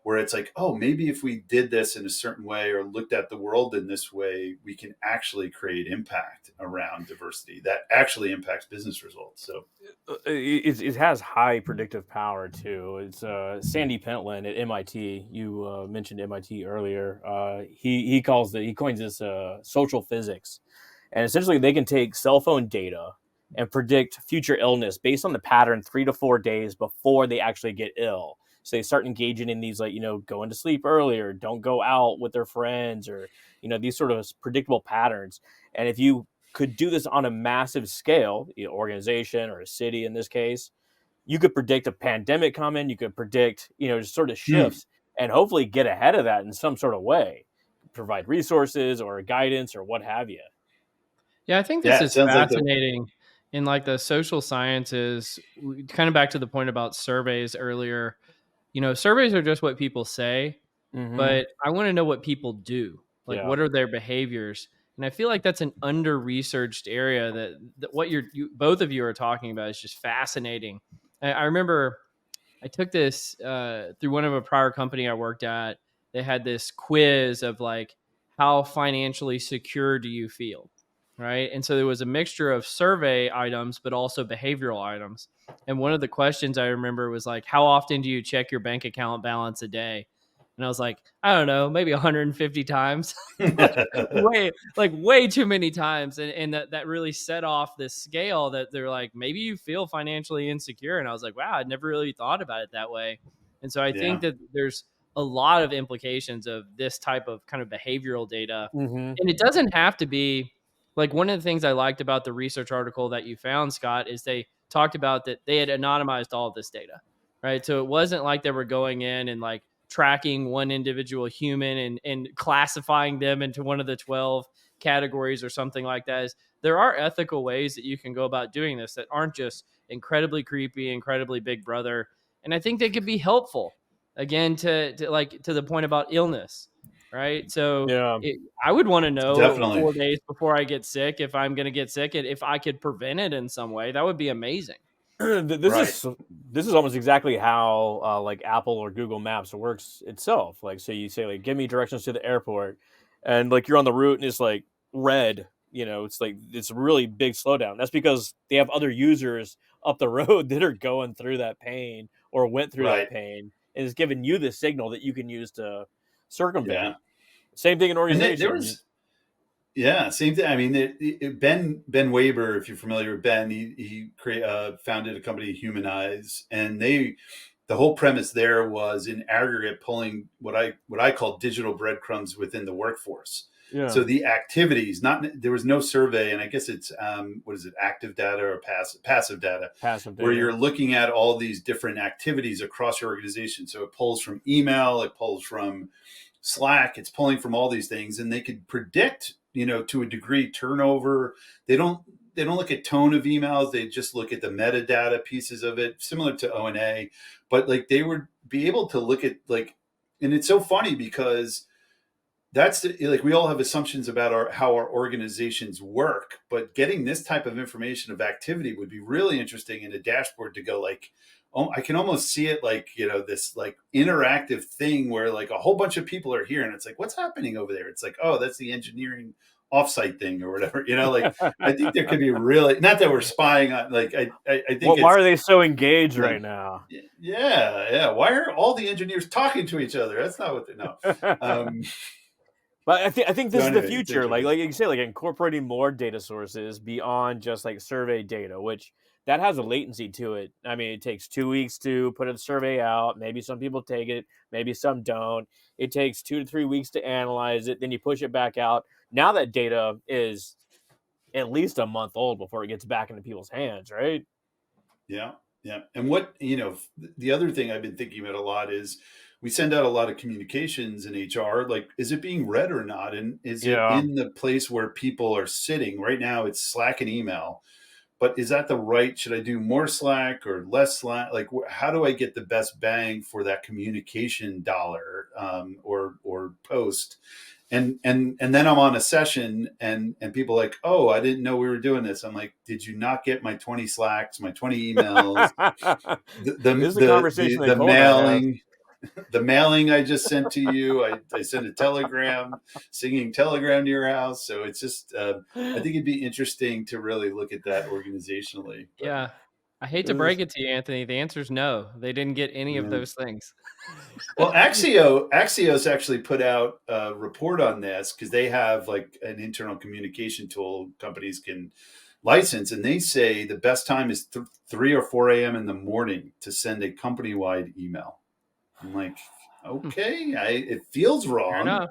where it's like, oh, maybe if we did this in a certain way or looked at the world in this way, we can actually create impact around diversity that actually impacts business results. So it has high predictive power too. It's Sandy Pentland at MIT. You mentioned MIT earlier. He coins this social physics, and essentially they can take cell phone data and predict future illness based on the pattern 3 to 4 days before they actually get ill. So they start engaging in these, like, going to sleep earlier, don't go out with their friends, or, these sort of predictable patterns. And if you could do this on a massive scale, organization or a city in this case, you could predict a pandemic coming, you could predict, just sort of shifts and hopefully get ahead of that in some sort of way, provide resources or guidance or what have you. Yeah, I think this yeah, it is sounds like fascinating in like the social sciences. Kind of back to the point about surveys earlier. Surveys are just what people say, but I want to know what people do. Like, Yeah. what are their behaviors? And I feel like that's an under-researched area that what both of you are talking about is just fascinating. I remember I took this through one of a prior company I worked at. They had this quiz of like, how financially secure do you feel? Right. And so there was a mixture of survey items, but also behavioral items. And one of the questions I remember was like, how often do you check your bank account balance a day? And I was like, I don't know, maybe 150 times, like way too many times. And that really set off this scale that they're like, maybe you feel financially insecure. And I was like, wow, I'd never really thought about it that way. And so I yeah. think that there's a lot of implications of this type of kind of behavioral data. And it doesn't have to be like, one of the things I liked about the research article that you found, Scott, is they talked about that they had anonymized all of this data, right? So it wasn't like they were going in and like tracking one individual human and classifying them into one of the 12 categories or something like that. There are ethical ways that you can go about doing this that aren't just incredibly creepy, incredibly big brother. And I think they could be helpful, again, to the point about illness, right? So Yeah. I would want to know Definitely. 4 days before I get sick if I'm going to get sick, and if I could prevent it in some way, that would be amazing. This is almost exactly how like Apple or Google Maps works itself. Like, so you say, like, give me directions to the airport, and like you're on the route and it's like red. It's like it's a really big slowdown. That's because they have other users up the road that are going through that pain or went through that Right. pain, and it's giving you the signal that you can use to circumvent. Yeah. Same thing in And there organizations. was, yeah, same thing. I mean, Ben Waber, if you're familiar with Ben, he founded a company, Humanize, and the whole premise there was in aggregate pulling what I call digital breadcrumbs within the workforce. Yeah. So the activities, there was no survey, and I guess it's what is it, active data or passive data, where you're looking at all these different activities across your organization. So it pulls from email, it pulls from Slack, it's pulling from all these things, and they could predict, to a degree, turnover. They don't look at tone of emails. They just look at the metadata pieces of it, similar to O&A. But like they would be able to look at and it's so funny because like we all have assumptions about how our organizations work, but getting this type of information of activity would be really interesting in a dashboard to go like, oh, I can almost see it like, this like interactive thing where like a whole bunch of people are here and it's like, what's happening over there? It's like, oh, that's the engineering offsite thing or whatever, like I think there could be really, not that we're spying on, like, I think why are they so engaged right now? Yeah. Why are all the engineers talking to each other? That's not what they know. But I think this is the future. Like interesting. you say, like incorporating more data sources beyond just like survey data, which that has a latency to it. I mean, it takes 2 weeks to put a survey out. Maybe some people take it, maybe some don't. It takes 2 to 3 weeks to analyze it. Then you push it back out. Now that data is at least a month old before it gets back into people's hands, right? Yeah. Yeah. And what, the other thing I've been thinking about a lot is we send out a lot of communications in HR. Like, is it being read or not? And is it Yeah. in the place where people are sitting? Right now, it's Slack and email. But is that the right? Should I do more Slack or less Slack? Like, how do I get the best bang for that communication dollar, or post? And then I'm on a session and people are like, oh, I didn't know we were doing this. I'm like, did you not get my 20 Slacks, my 20 emails, the This is a conversation that the Cole and I have. mailing? The mailing I just sent to you, I sent a telegram, singing telegram to your house. So it's just, I think it'd be interesting to really look at that organizationally. But Yeah. I hate to break it to you, Anthony. The answer is no. They didn't get any of yeah. those things. Well, Axios actually put out a report on this because they have like an internal communication tool companies can license, and they say the best time is 3 or 4 a.m. in the morning to send a company-wide email. I'm like, okay, it feels Fair wrong. enough.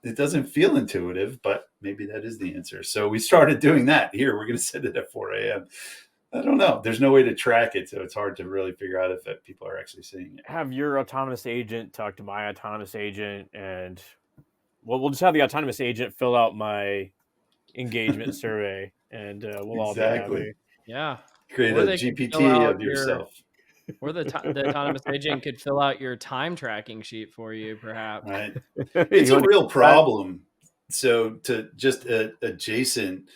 It doesn't feel intuitive, but maybe that is the answer. So we started doing that. Here, we're going to send it at 4 a.m. I don't know. There's no way to track it, so it's hard to really figure out if people are actually seeing it. Have your autonomous agent talk to my autonomous agent, and we'll just have the autonomous agent fill out my engagement survey, and we'll all be Exactly. happy. Yeah. Create Or a they could fill GPT out of yourself. the autonomous agent could fill out your time tracking sheet for you, perhaps. Right. It's a real problem. So to just adjacent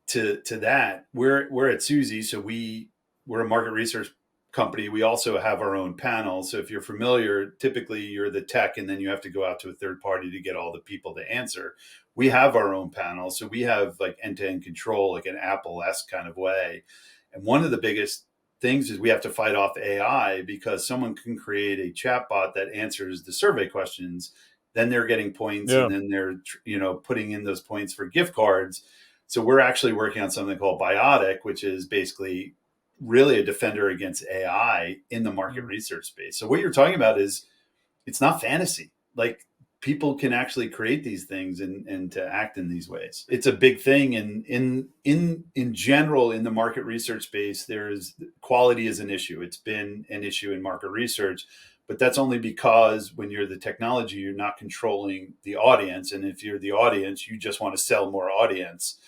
to that, we're at Suzy, so we're a market research company. We also have our own panel. So if you're familiar, typically you're the tech and then you have to go out to a third party to get all the people to answer. We have our own panel. So we have like end-to-end control, like an Apple-esque kind of way. And one of the biggest things is we have to fight off AI because someone can create a chatbot that answers the survey questions. Then they're getting points, Yeah. and then they're putting in those points for gift cards. So we're actually working on something called Biotic, which is basically really a defender against AI in the market research space. So what you're talking about is it's not fantasy. Like people can actually create these things and to act in these ways. It's a big thing. And in general, in the market research space, quality is an issue. It's been an issue in market research, but that's only because when you're the technology, you're not controlling the audience. And if you're the audience, you just want to sell more audience.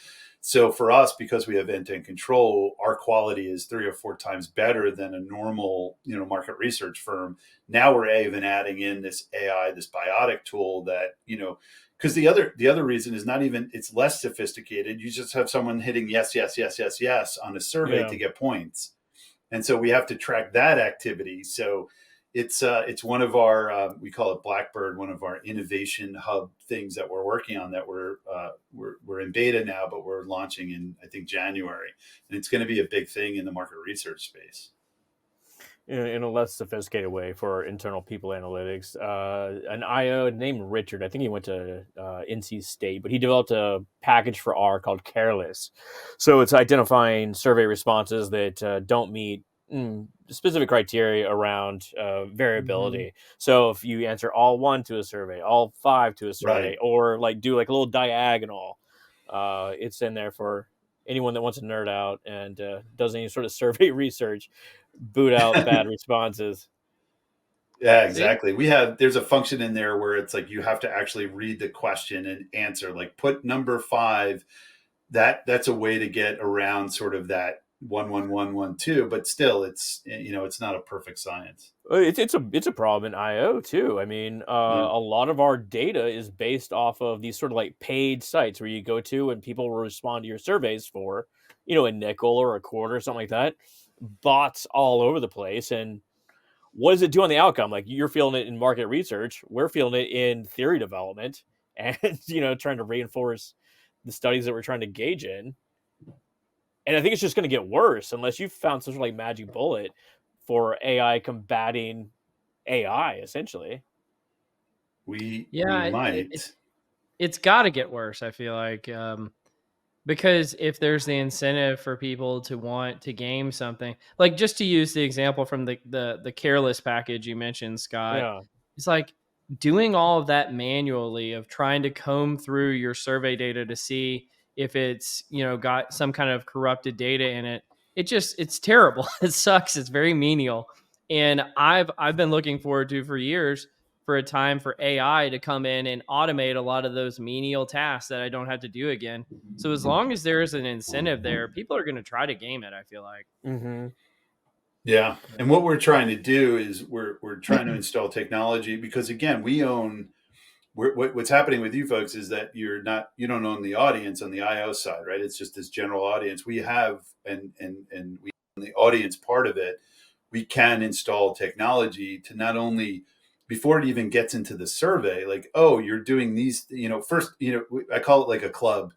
So for us, because we have end-to-end control, our quality is 3 or 4 times better than a normal, market research firm. Now we're even adding in this AI, this Biotic tool that, because the other reason is not even, it's less sophisticated. You just have someone hitting yes, yes, yes, yes, yes on a survey to get points. And so we have to track that activity. So it's one of our we call it Blackbird, one of our innovation hub things that we're working on that we're in beta now, but we're launching in I think January, and it's going to be a big thing in the market research space. In a less sophisticated way for internal people analytics, an IO named Richard, I think he went to NC State, but he developed a package for R called Careless. So it's identifying survey responses that don't meet specific criteria around variability. Mm-hmm. So if you answer all 1 to a survey, all 5 to a survey, right, or like do like a little diagonal, it's in there for anyone that wants to nerd out and does any sort of survey research. Boot out bad responses. Yeah, exactly. There's a function in there where it's like you have to actually read the question and answer, like put number 5. That's a way to get around sort of that 1-1-1-1-2, but still it's not a perfect science. It's a problem in IO too. I mean, a lot of our data is based off of these sort of like paid sites where you go to and people will respond to your surveys for, a nickel or a quarter or something like that. Bots all over the place. And what does it do on the outcome? Like you're feeling it in market research. We're feeling it in theory development and, trying to reinforce the studies that we're trying to gauge in. And I think it's just going to get worse unless you've found some sort of like magic bullet for AI combating AI, essentially. We might. It's got to get worse, I feel like. Because if there's the incentive for people to want to game something, like just to use the example from the careless package you mentioned, Scott, Yeah. it's like doing all of that manually of trying to comb through your survey data to see if it's, got some kind of corrupted data in it. It's terrible. It sucks. It's very menial. And I've been looking forward to for years for a time for AI to come in and automate a lot of those menial tasks that I don't have to do again. So as long as there is an incentive there, people are going to try to game it, I feel like. Mm-hmm. Yeah. And what we're trying to do is we're trying to install technology because again, we own what's happening with you folks is that you don't own the audience on the IO side, right? It's just this general audience we have and we own the audience part of it. We can install technology to not only before it even gets into the survey, like, oh, you're doing these, first, I call it like a club.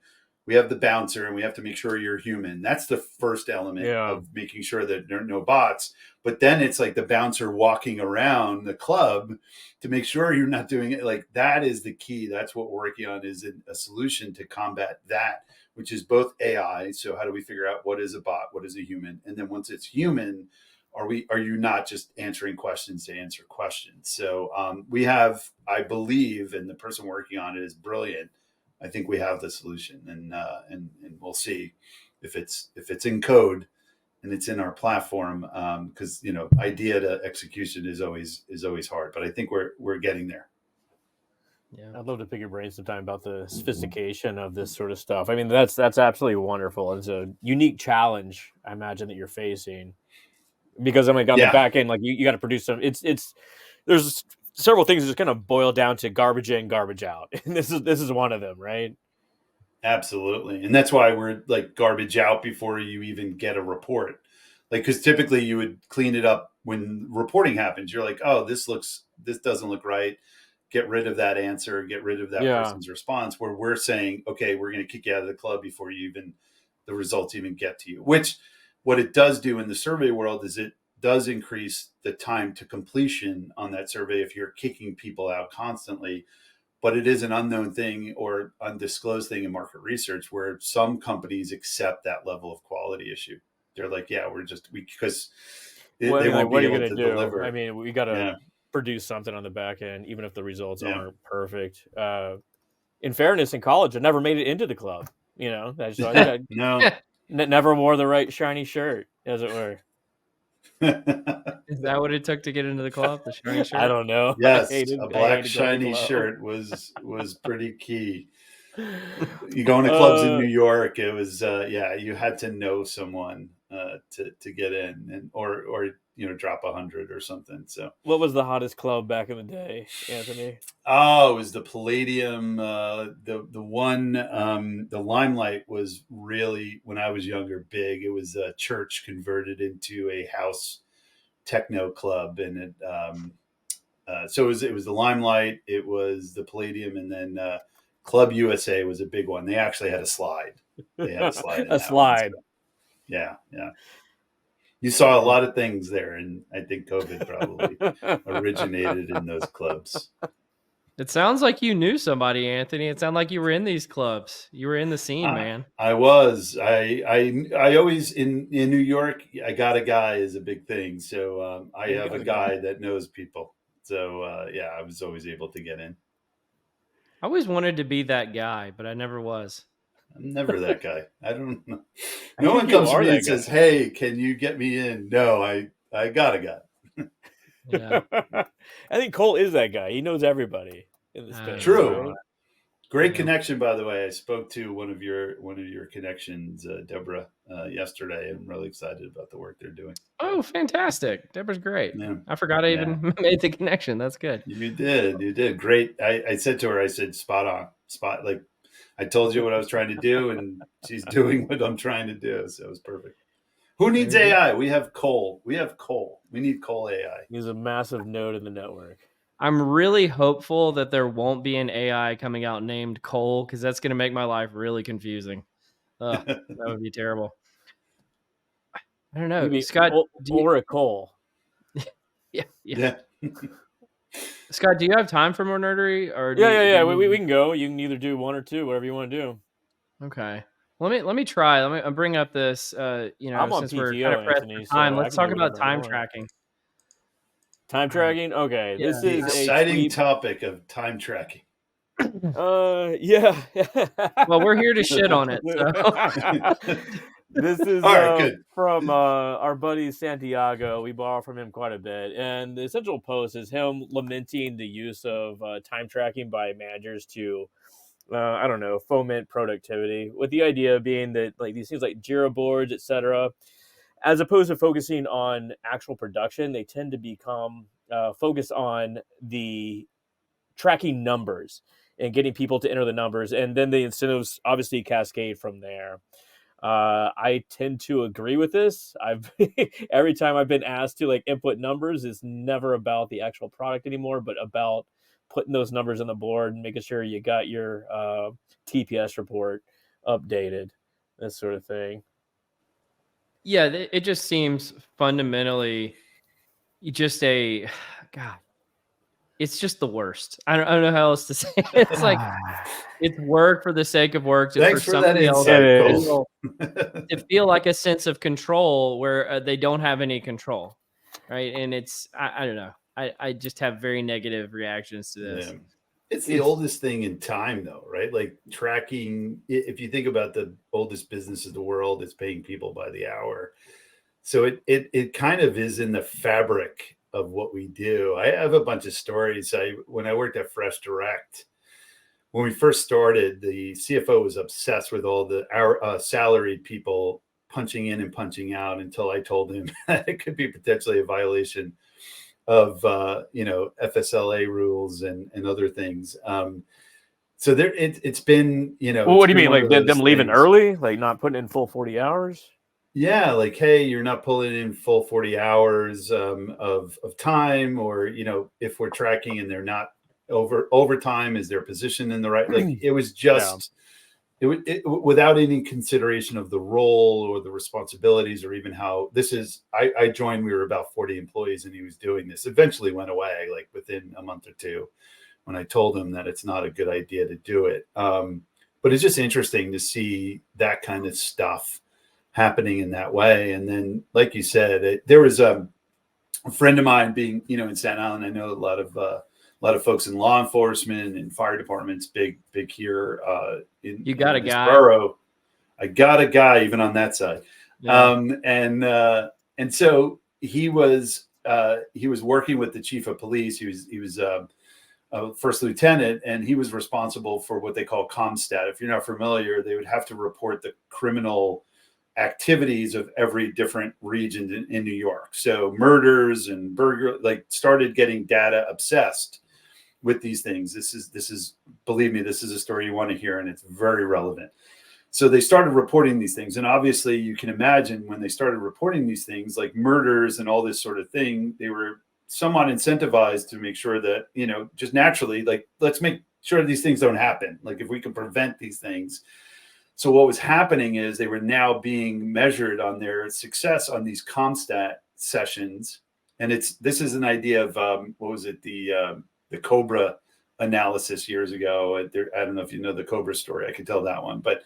We have the bouncer and we have to make sure you're human. That's the first element Yeah. of making sure that there are no bots. But then it's like the bouncer walking around the club to make sure you're not doing it. Like that is the key. That's what we're working on is a solution to combat that, which is both AI. So how do we figure out what is a bot, what is a human? And then once it's human, are you not just answering questions to answer questions? So we have, I believe, and the person working on it is brilliant. I think we have the solution, and we'll see if it's in code and it's in our platform. Because idea to execution is always hard, but I think we're getting there. Yeah. I'd love to pick your brain sometime about the sophistication of this sort of stuff. I mean, that's absolutely wonderful. It's a unique challenge, I imagine, that you're facing. Because I mean, on the Yeah, back end, like you got to produce some. It's there's several things that just kind of boil down to garbage in, garbage out, and this is one of them, right? absolutely. And that's why we're like garbage out before you even get a report. Like, because typically you would clean it up when reporting happens. You're like, oh, this doesn't look right. Get rid of that answer, get rid of that Yeah. person's response. Where we're saying, okay, we're going to kick you out of the club before the results even get to you. Which what it does do in the survey world is it does increase the time to completion on that survey if you're kicking people out constantly. But it is an unknown thing or undisclosed thing in market research where some companies accept that level of quality issue. They're like, yeah, because Well, I they mean, like, won't what be are you able gonna to do? I deliver. mean, we got to Yeah, produce something on the back end, even if the results yeah, aren't perfect. In fairness, in college, I never made it into the club. So I think I no. never wore the right shiny shirt, as it were. Is that what it took to get into the club? The shiny I shirt? don't know. Yes, a I black hated going to shiny club. shirt was pretty key. You go into clubs in Uh, New York, it was yeah, you had to know someone to get in and or drop 100 or something. So what was the hottest club back in the day, Anthony? oh, it was the Palladium. The one the Limelight was really when I was younger big. It was a church converted into a house techno club, and so it was the Limelight, it was the Palladium, and then Club USA was a big one. They actually had a slide. They had a slide in A that one. So, slide. yeah, yeah. You saw a lot of things there, and I think COVID probably originated in those clubs. It sounds like you knew somebody, Anthony. It sounded like you were in these clubs. You were in the scene, man. I was. I always in New York. I got a guy is a big thing. So I You have got a a guy. guy that knows people. So yeah, I was always able to get in. I always wanted to be that guy, but I never was. I'm never that guy. I don't know. I No one think you comes to are me that and says, guy. "Hey, can you get me in?" No, I got a guy. Yeah. I think Cole is that guy. He knows everybody in the I space, True. right? Great Yeah. connection, by the way. I spoke to one of your connections, Deborah, yesterday. I'm really excited about the work they're doing. Oh, fantastic. Deborah's great. Yeah, I forgot I yeah. even made the connection. That's good. You did great. I said to her, I said, spot on, spot. Like I told you what I was trying to do, and she's doing what I'm trying to do. So it was perfect. Who needs Very good. AI? We have Cole. We have Cole. We need Cole AI. He's a massive node in the network. I'm really hopeful that there won't be an AI coming out named Cole because that's going to make my life really confusing. Ugh, that would be terrible. I don't You know, be Scott. Do you? or a Cole. Yeah, yeah. Yeah. Scott, do you have time for more nerdery, or do Yeah, you? yeah, Do yeah. you We need... can go. You can either do one or two, whatever you want to do. Okay. Let me try. Let me bring up this. I'm on Since we're kind PTO, of pressed Anthony, for time, so I let's can do talk about whatever I time want. tracking. Time tracking? Okay. Yeah. This The is a exciting tweet. topic of time tracking. Yeah. Well, we're here to shit on it. So. This is All right, good. from our buddy Santiago. We borrow from him quite a bit. And the essential post is him lamenting the use of time tracking by managers to, I don't know, foment productivity, with the idea being that like these things like Jira boards, etc., as opposed to focusing on actual production, they tend to become focused on the tracking numbers and getting people to enter the numbers, and then the incentives obviously cascade from there. I tend to agree with this. I've every time I've been asked to like input numbers, it's never about the actual product anymore, but about putting those numbers on the board and making sure you got your TPS report updated, this sort of thing. Yeah, it just seems fundamentally just a God. It's just the worst. I don't know how else to say it. It's like it's work for the sake of work, just Thanks for for that somebody else insight, It is. Cole. to feel like a sense of control where they don't have any control, right? And it's I don't know. I just have very negative reactions to this. Yeah. It's the oldest thing in time, though, right? Like tracking. If you think about the oldest business in the world, it's paying people by the hour. So it kind of is in the fabric of what we do. I have a bunch of stories. When I worked at Fresh Direct, when we first started, the CFO was obsessed with all our salaried people punching in and punching out until I told him that it could be potentially a violation of FSLA rules and other things. So there, it's been Well, what do you mean, one like of those them leaving things. early, like not putting in full 40 hours? Yeah, like, hey, you're not pulling in full 40 hours of time, or if we're tracking and they're not overtime, is their position in the right? Like, it was just without any consideration of the role or the responsibilities, or even how this is. I joined, we were about 40 employees, and he was doing this. Eventually went away, like within a month or two, when I told him that it's not a good idea to do it. But it's just interesting to see that kind of stuff happening in that way. And then, like you said, there was a friend of mine being, in Staten Island. I know a lot of folks in law enforcement and fire departments, big here in You got a this guy. borough. I got a guy even on that side. Yeah. And so he was working with the chief of police. He was a first lieutenant, and he was responsible for what they call ComStat. If you're not familiar, they would have to report the criminal activities of every different region in New York. So murders and started getting data obsessed with these things. This is believe me, this is a story you want to hear, and it's very relevant. So they started reporting these things, and obviously you can imagine when they started reporting these things like murders and all this sort of thing, they were somewhat incentivized to make sure that, just naturally, like, let's make sure these things don't happen. Like, if we can prevent these things. So what was happening is they were now being measured on their success on these ComStat sessions. And this is an idea of, what was it? The Cobra analysis years ago. I don't know if you know the Cobra story. I could tell that one. But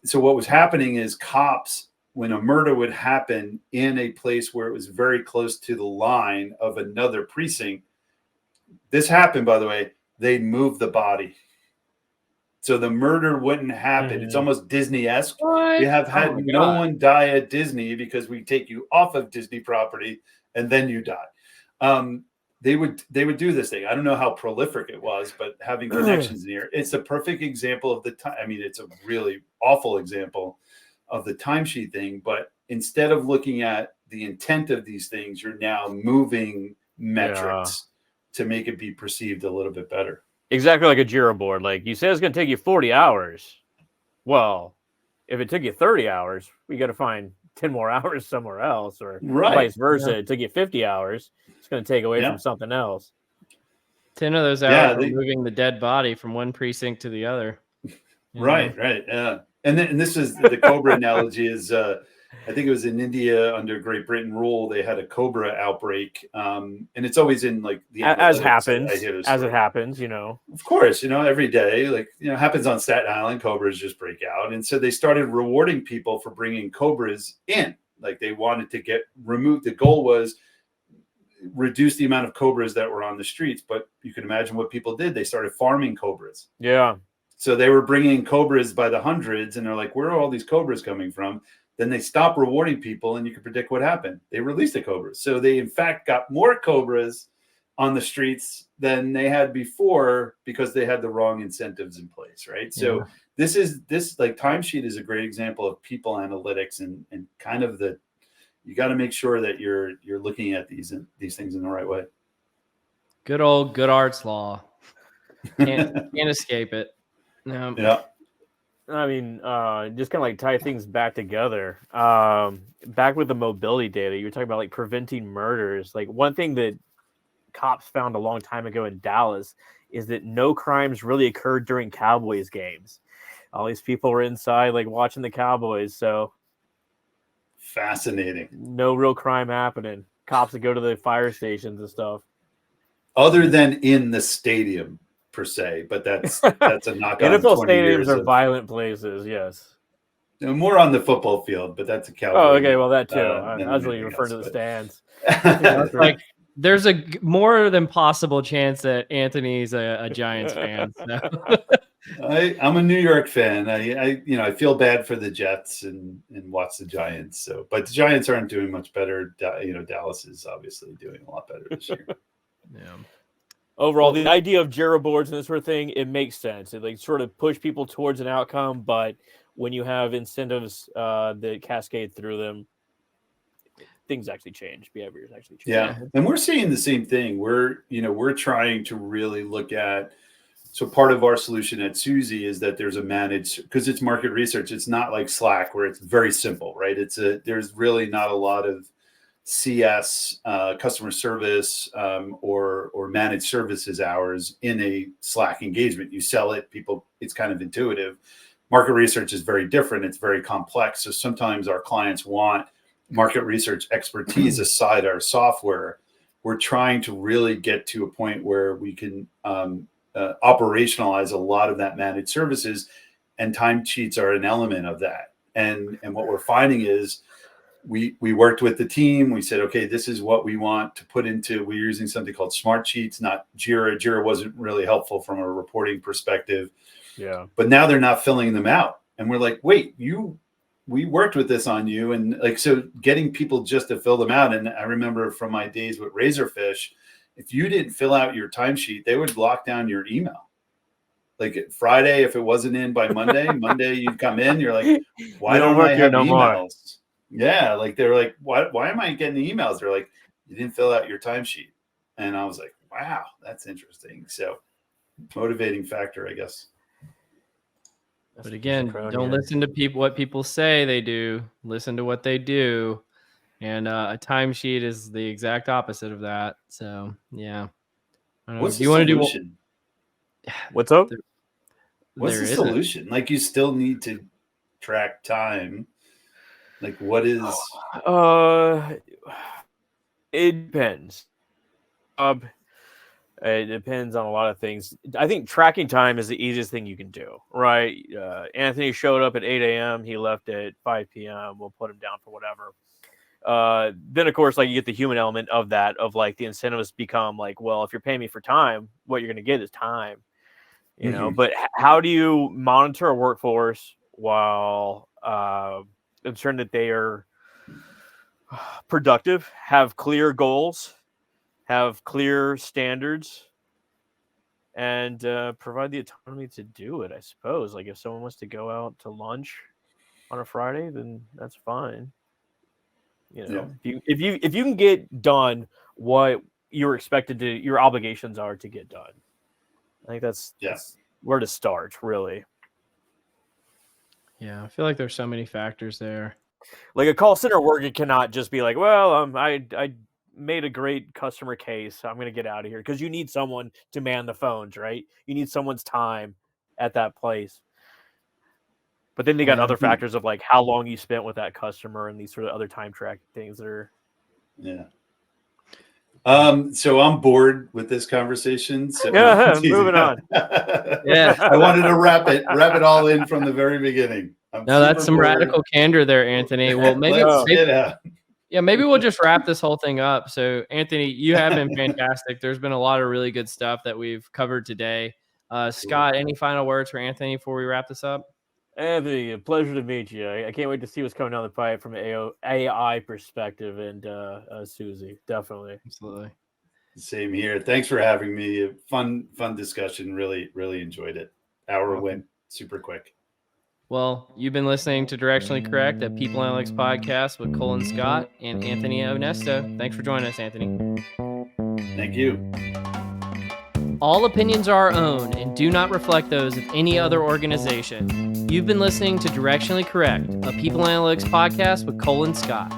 so what was happening is cops, when a murder would happen in a place where it was very close to the line of another precinct, this happened, by the way, they'd move the body. So the murder wouldn't happen. Mm-hmm. It's almost Disney-esque. We have had no one die at Disney because we take you off of Disney property and then you die. They would do this thing. I don't know how prolific it was, but having connections near, it's a perfect example of the time. I mean, it's a really awful example of the timesheet thing. But instead of looking at the intent of these things, you're now moving metrics to make it be perceived a little bit better. Exactly like a Jira board. Like, you said it's going to take you 40 hours. Well, if it took you 30 hours, we got to find 10 more hours somewhere else, or vice versa. It took you 50 hours. It's going to take away from something else. 10 of those hours were moving the dead body from one precinct to the other. Right. Yeah. And this is the Cobra analogy is, I think it was in India under Great Britain rule, they had a cobra outbreak. And it's always in like the As analytics. I happens, hear the as it story. happens, you know. Of course, every day, like, happens on Staten Island, cobras just break out. And so they started rewarding people for bringing cobras in. Like they wanted to get removed. The goal was reduce the amount of cobras that were on the streets. But you can imagine what people did. They started farming cobras. Yeah. So they were bringing cobras by the hundreds, and they're like, where are all these cobras coming from? Then they stopped rewarding people, and you can predict what happened. They released the cobras. So they, in fact, got more cobras on the streets than they had before because they had the wrong incentives in place, right? So this like timesheet is a great example of people analytics and kind of you got to make sure that you're looking at these things in the right way. Good old Goodhart's law. Can't escape it. No. Yeah. I mean, just kind of like tie things back together. Back with the mobility data, you were talking about like preventing murders. Like one thing that cops found a long time ago in Dallas is that no crimes really occurred during Cowboys games. All these people were inside, like watching the Cowboys, so fascinating. No real crime happening. Cops that go to the fire stations and stuff. Other than in the stadium per se, but that's a knock on NFL 20 stadiums years are violent places, yes. More on the football field, but that's a Cowboy. Oh, okay, well that too. I was really referring to the stands. It's like there's a more than possible chance that Anthony's a Giants fan. So. I'm a New York fan. I feel bad for the Jets and watch the Giants. So, but the Giants aren't doing much better. Dallas is obviously doing a lot better this year. Yeah. Overall, the idea of Jira boards and this sort of thing, it makes sense. It like sort of push people towards an outcome, but when you have incentives that cascade through them, things actually change. Behaviors actually change. Yeah, and we're seeing the same thing. We're trying to really look at. So part of our solution at Suzy is that there's a managed, because it's market research. It's not like Slack where it's very simple, right? There's really not a lot of CS, customer service, or managed services hours in a Slack engagement. You sell it, people, it's kind of intuitive. Market research is very different. It's very complex. So sometimes our clients want market research expertise aside our software. We're trying to really get to a point where we can operationalize a lot of that managed services, and timesheets are an element of that. And what we're finding is we worked with the team. We said, okay, this is what we want to put into. We're using something called Smart Sheets, not Jira. Jira wasn't really helpful from a reporting perspective. Yeah. But now they're not filling them out, and we're like, wait, we worked with this on you, and like, so getting people just to fill them out. And I remember from my days with Razorfish, if you didn't fill out your timesheet, they would lock down your email. Like Friday, if it wasn't in by Monday, you'd come in, you're like, why don't I have emails? Yeah, like they're like, why am I getting the emails? They're like, you didn't fill out your timesheet. And I was like, wow, that's interesting. So motivating factor, I guess. But again, don't listen to what people say they do. Listen to what they do. And a timesheet is the exact opposite of that. So, yeah. What's the solution? What's up? What's the solution? Like, you still need to track time. Like, what is? It depends. It depends on a lot of things. I think tracking time is the easiest thing you can do, right? Anthony showed up at 8 a.m. He left at 5 p.m. We'll put him down for whatever. Then, of course, like you get the human element of that, of like the incentives become like, well, if you're paying me for time, what you're going to get is time, you know. But how do you monitor a workforce while ensuring that they are productive, have clear goals, have clear standards, and provide the autonomy to do it, I suppose. Like if someone wants to go out to lunch on a Friday, then that's fine. You know, if you can get done what you're expected to, your obligations are to get done. I think that's where to start, really. Yeah, I feel like there's so many factors there. Like a call center worker cannot just be like, well, I made a great customer case, so I'm going to get out of here, because you need someone to man the phones, right? You need someone's time at that place. But then they got Yeah. other factors of like how long you spent with that customer and these sort of other time tracking things that are. Yeah. So I'm bored with this conversation. So Yeah, moving on. Yeah. I wanted to wrap it all in from the very beginning. I'm No, that's super some bored. radical candor there, Anthony. Well, maybe, maybe we'll just wrap this whole thing up. So, Anthony, you have been fantastic. There's been a lot of really good stuff that we've covered today. Scott, any final words for Anthony before we wrap this up? Anthony, a pleasure to meet you. I can't wait to see what's coming down the pipe from an AI perspective, and Susie, definitely. Absolutely. Same here. Thanks for having me. Fun discussion. Really enjoyed it. Hour went super quick. Well, you've been listening to Directionally Correct, a People Analytics podcast with Colin Scott and Anthony Onesto. Thanks for joining us, Anthony. Thank you. All opinions are our own and do not reflect those of any other organization. You've been listening to Directionally Correct, a People Analytics podcast with Colin Scott.